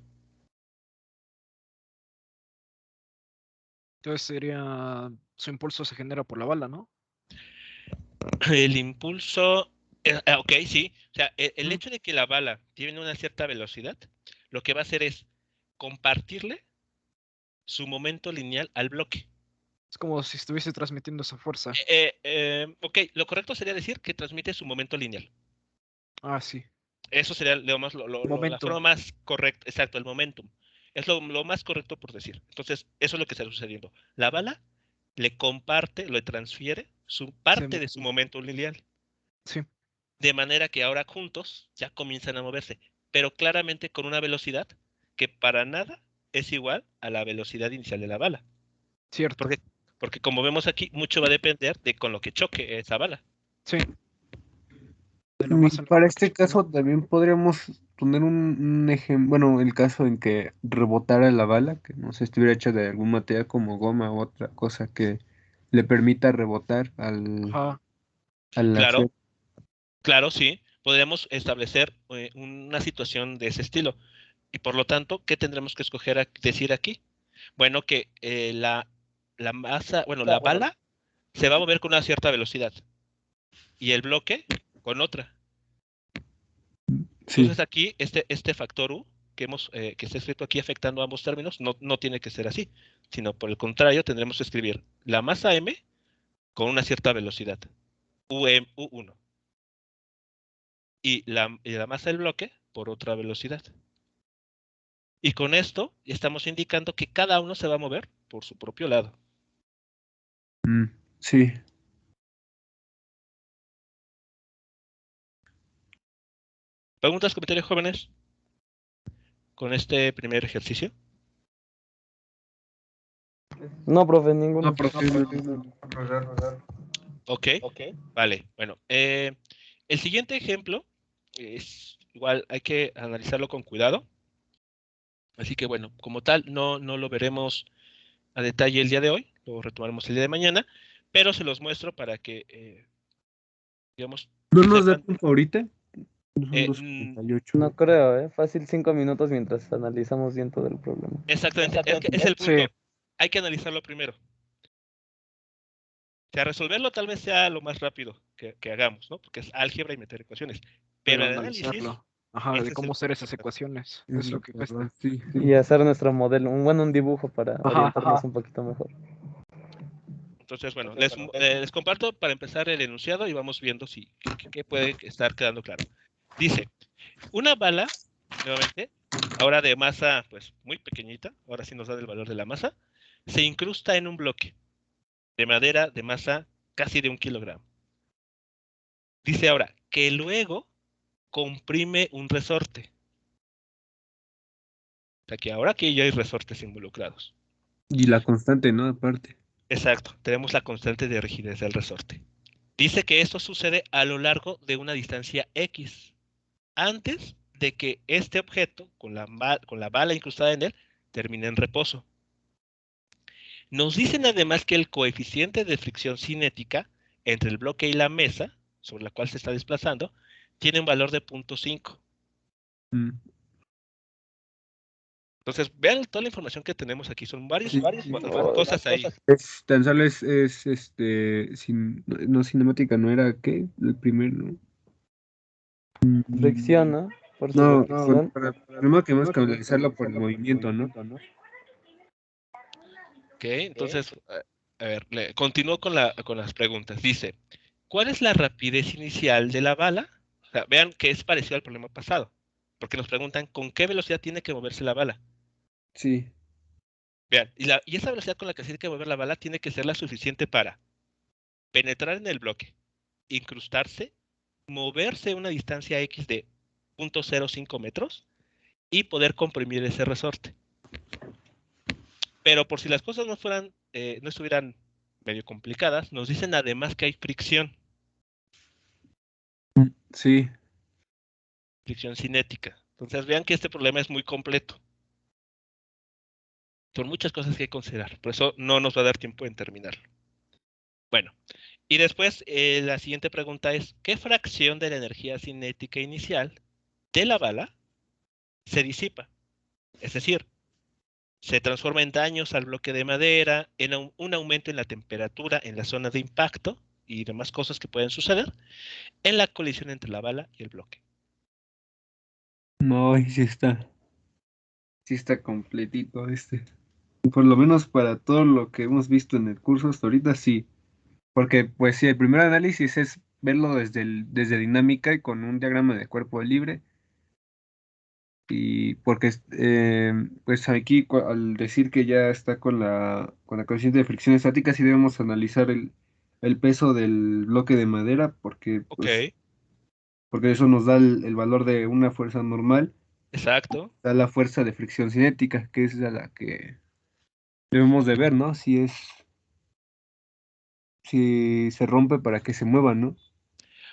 Speaker 5: Entonces sería, su impulso se genera por la bala, ¿no?
Speaker 1: El impulso, ok, sí. O sea, el
Speaker 5: Ujú.
Speaker 1: hecho de que la bala tiene una cierta velocidad, lo que va a hacer es compartirle su momento lineal al bloque.
Speaker 5: Es como si estuviese transmitiendo esa fuerza.
Speaker 1: Ok, lo correcto sería decir que transmite su momento lineal.
Speaker 5: Ah, sí.
Speaker 1: Eso sería digamos, la
Speaker 5: Momentum.
Speaker 1: forma más correcta, exacto, el momentum. Es lo más correcto por decir. Entonces, eso es lo que está sucediendo. La bala le comparte, le transfiere su parte de su momento lineal.
Speaker 5: Sí.
Speaker 1: De manera que ahora juntos ya comienzan a moverse, pero claramente con una velocidad que para nada es igual a la velocidad inicial de la bala.
Speaker 5: Cierto.
Speaker 1: Porque como vemos aquí, mucho va a depender de con lo que choque esa bala.
Speaker 5: Sí. De la
Speaker 2: Y
Speaker 5: masa en la
Speaker 2: para
Speaker 5: que
Speaker 2: este
Speaker 5: choque, ¿no?
Speaker 2: caso también podríamos poner un ejemplo, bueno, el caso en que rebotara la bala, que no sé, estuviera hecha de algún material como goma u otra cosa que le permita rebotar
Speaker 5: Ajá.
Speaker 2: al
Speaker 1: Claro,
Speaker 2: hacer.
Speaker 1: claro, sí. Podríamos establecer una situación de ese estilo. Y por lo tanto, ¿qué tendremos que escoger decir aquí? Bueno, que la masa, bueno, la bala se va a mover con una cierta velocidad y el bloque con otra.
Speaker 2: Sí.
Speaker 1: Entonces aquí este factor U que está escrito aquí afectando ambos términos no tiene que ser así, sino por el contrario tendremos que escribir la masa M con una cierta velocidad, U1, y la masa del bloque por otra velocidad. Y con esto estamos indicando que cada uno se va a mover por su propio lado.
Speaker 2: Sí.
Speaker 1: ¿Preguntas, comentarios, jóvenes? Con este primer ejercicio.
Speaker 4: No, profe, ninguno.
Speaker 2: No, profe,
Speaker 1: Ok, vale. Bueno, el siguiente ejemplo es igual, hay que analizarlo con cuidado. Así que bueno, como tal, no lo veremos a detalle el día de hoy, lo retomaremos el día de mañana, pero se los muestro para que, digamos,
Speaker 2: ¿No nos da
Speaker 1: sepan.
Speaker 2: tiempo ahorita? Son
Speaker 1: Eh,
Speaker 2: 2:48.
Speaker 4: No creo, ¿eh? Fácil 5 minutos mientras analizamos bien todo el problema.
Speaker 1: Exactamente, es el punto.
Speaker 5: Sí.
Speaker 1: Hay que analizarlo primero. O sea, resolverlo tal vez sea lo más rápido que hagamos, ¿no? Porque es álgebra y meter ecuaciones. Pero el análisis,
Speaker 5: analizarlo. Ajá,
Speaker 1: ese
Speaker 5: de
Speaker 1: es
Speaker 5: cómo
Speaker 1: el
Speaker 5: hacer
Speaker 1: punto
Speaker 5: esas
Speaker 1: importante.
Speaker 5: ecuaciones.
Speaker 2: Es
Speaker 5: Es
Speaker 2: lo
Speaker 5: lo que cuesta.
Speaker 2: verdad, sí.
Speaker 4: Y hacer nuestro modelo, un dibujo para
Speaker 5: Ajá,
Speaker 4: orientarnos un poquito mejor.
Speaker 1: Entonces, bueno, les comparto para empezar el enunciado y vamos viendo si qué puede estar quedando claro. Dice, una bala, nuevamente, ahora de masa pues muy pequeñita, ahora sí nos da el valor de la masa, se incrusta en un bloque de madera de masa casi de 1 kilogramo. Dice ahora que luego comprime un resorte. O sea que ahora aquí ya hay resortes involucrados.
Speaker 2: Y la constante, ¿no? Aparte.
Speaker 1: Exacto, tenemos la constante de rigidez del resorte. Dice que esto sucede a lo largo de una distancia X, antes de que este objeto, con la bala incrustada en él, termine en reposo. Nos dicen además que el coeficiente de fricción cinética entre el bloque y la mesa, sobre la cual se está desplazando, tiene un valor de 0.5.
Speaker 2: Mm.
Speaker 1: Entonces, vean toda la información que tenemos aquí. Son varias
Speaker 2: Sí.
Speaker 1: cosas ahí.
Speaker 2: Tan solo es no cinemática, ¿no era qué? El primer, ¿no?
Speaker 4: Fricción, ¿no? Fuerza de
Speaker 2: No,
Speaker 4: fricción.
Speaker 2: primero que más que analizarlo por el movimiento, ¿no?
Speaker 1: Ok, entonces, a ver, continúo con las preguntas. Dice, ¿cuál es la rapidez inicial de la bala? O sea, vean que es parecido al problema pasado, porque nos preguntan con qué velocidad tiene que moverse la bala.
Speaker 2: Sí.
Speaker 1: Vean, y esa velocidad con la que se tiene que mover la bala tiene que ser la suficiente para penetrar en el bloque, incrustarse, moverse a una distancia X de 0.05 metros y poder comprimir ese resorte. Pero por si las cosas no estuvieran medio complicadas, nos dicen además que hay fricción
Speaker 2: Sí.
Speaker 1: cinética. Entonces vean que este problema es muy completo. Son muchas cosas que hay que considerar. Por eso no nos va a dar tiempo en terminarlo. Bueno, y después la siguiente pregunta es, ¿qué fracción de la energía cinética inicial de la bala se disipa? Es decir, se transforma en daños al bloque de madera, en un aumento en la temperatura en la zona de impacto y demás cosas que pueden suceder en la colisión entre la bala y el bloque.
Speaker 2: No, ahí sí está. Sí está completito este. Por lo menos para todo lo que hemos visto en el curso hasta ahorita, sí. Porque, pues sí, el primer análisis es verlo desde dinámica y con un diagrama de cuerpo libre. Y porque, pues aquí, al decir que ya está con la coeficiente de fricción estática, sí debemos analizar el peso del bloque de madera,
Speaker 1: Ok,
Speaker 2: porque eso nos da el valor de una fuerza normal,
Speaker 1: exacto.
Speaker 2: da la fuerza de fricción cinética, que es a la que debemos de ver, ¿no? Si se rompe para que se mueva, ¿no?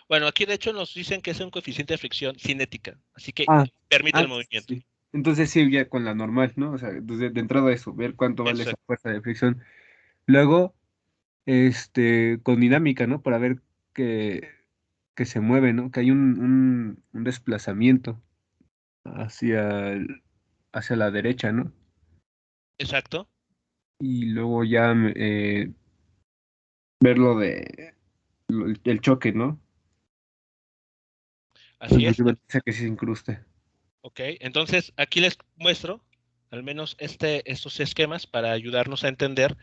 Speaker 1: Bueno, aquí de hecho nos dicen que es un coeficiente de fricción cinética, así que
Speaker 2: Ah,
Speaker 1: permite el
Speaker 2: sí,
Speaker 1: movimiento.
Speaker 2: sí. Entonces sí, ya con la normal, ¿no? O sea, de entrada eso, ver cuánto vale esa
Speaker 1: Exacto.
Speaker 2: fuerza de fricción. Luego, con dinámica, ¿no? Para ver que, que se mueve, ¿no? Que hay un desplazamiento hacia la derecha, ¿no?
Speaker 1: Exacto.
Speaker 2: Y luego ya ver el choque, ¿no?
Speaker 1: Así es.
Speaker 2: Que se incruste.
Speaker 1: Ok, entonces aquí les muestro al menos estos esquemas para ayudarnos a entender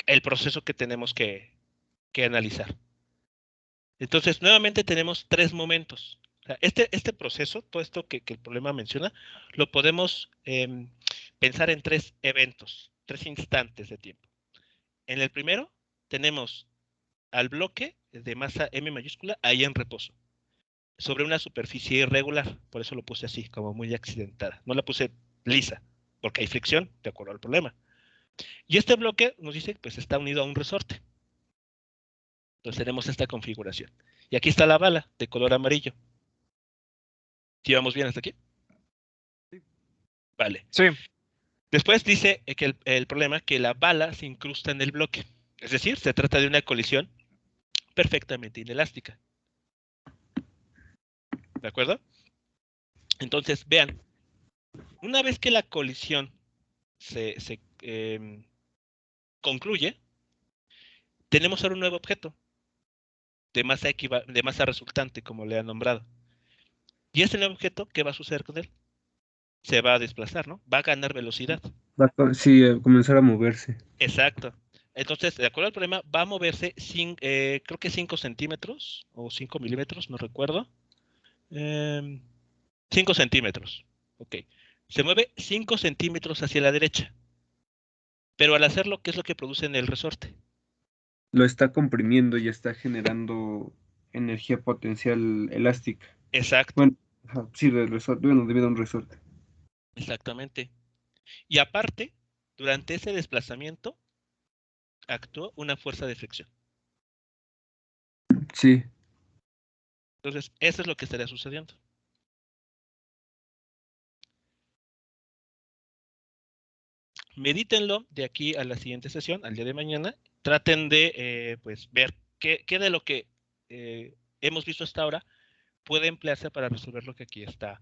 Speaker 1: el proceso que tenemos que analizar. Entonces, nuevamente tenemos tres momentos. O sea, este proceso, todo esto que el problema menciona, lo podemos pensar en tres eventos, tres instantes de tiempo. En el primero, tenemos al bloque de masa M mayúscula ahí en reposo, sobre una superficie irregular. Por eso lo puse así, como muy accidentada. No la puse lisa, porque hay fricción, de acuerdo al problema. Y este bloque nos dice, pues está unido a un resorte. Entonces tenemos esta configuración. Y aquí está la bala de color amarillo. ¿Sí vamos bien hasta aquí? Vale.
Speaker 5: Sí,
Speaker 1: Después dice que el problema es que la bala se incrusta en el bloque. Es decir, se trata de una colisión perfectamente inelástica. ¿De acuerdo? Entonces, vean, una vez que la colisión se concluye, tenemos ahora un nuevo objeto de masa resultante, como le han nombrado. Y ese nuevo objeto, ¿qué va a suceder con él? Se va a desplazar, ¿no? Va a ganar velocidad.
Speaker 2: Sí, comenzar a moverse.
Speaker 1: Exacto. Entonces, de acuerdo al problema, va a moverse, creo que 5 centímetros o 5 milímetros, no recuerdo. 5 centímetros. Ok. Se mueve 5 centímetros hacia la derecha. Pero al hacerlo, ¿qué es lo que produce en el resorte?
Speaker 2: Lo está comprimiendo y está generando energía potencial elástica.
Speaker 1: Exacto,
Speaker 2: Bueno, ajá, sí, del resorte, bueno, debido a un resorte.
Speaker 1: exactamente. Y aparte, durante ese desplazamiento, actuó una fuerza de fricción.
Speaker 2: Sí,
Speaker 1: Entonces, eso es lo que estaría sucediendo. Medítenlo de aquí a la siguiente sesión, al día de mañana. Traten de pues, ver qué de lo que hemos visto hasta ahora puede emplearse para resolver lo que aquí está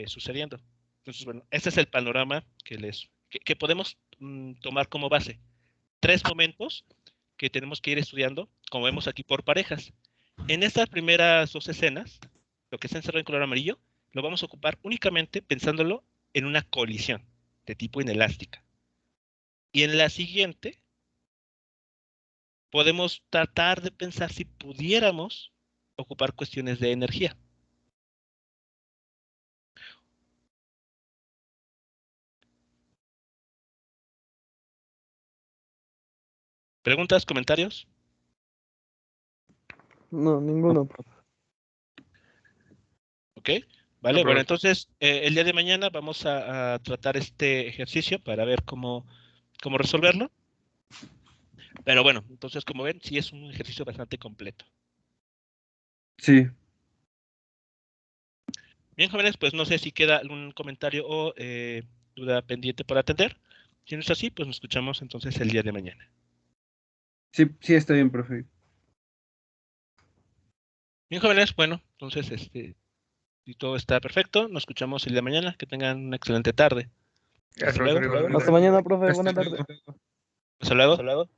Speaker 1: sucediendo. Entonces, bueno, este es el panorama que podemos tomar como base. Tres momentos que tenemos que ir estudiando, como vemos aquí, por parejas. En estas primeras dos escenas, lo que está encerrado en color amarillo, lo vamos a ocupar únicamente pensándolo en una colisión de tipo inelástica. Y en la siguiente, podemos tratar de pensar si pudiéramos ocupar cuestiones de energía. ¿Preguntas, comentarios?
Speaker 4: No, ninguno.
Speaker 1: ¿Ok? Vale,
Speaker 3: No,
Speaker 1: bueno,
Speaker 3: profe.
Speaker 1: entonces el día de mañana vamos a tratar este ejercicio para ver cómo resolverlo. Pero bueno, entonces como ven, sí es un ejercicio bastante completo.
Speaker 2: sí.
Speaker 1: Bien, jóvenes, pues no sé si queda algún comentario o duda pendiente por atender. Si no es así, pues nos escuchamos entonces el día de mañana.
Speaker 2: Sí, sí, está bien, profe.
Speaker 1: Bien, jóvenes, bueno, entonces si todo está perfecto, nos escuchamos el día de mañana. Que tengan una excelente tarde.
Speaker 3: Ya,
Speaker 1: Hasta
Speaker 3: profesor,
Speaker 1: luego.
Speaker 3: igualmente.
Speaker 4: Hasta mañana, profe.
Speaker 2: Hasta
Speaker 4: Buenas tardes.
Speaker 2: luego.
Speaker 1: Hasta luego.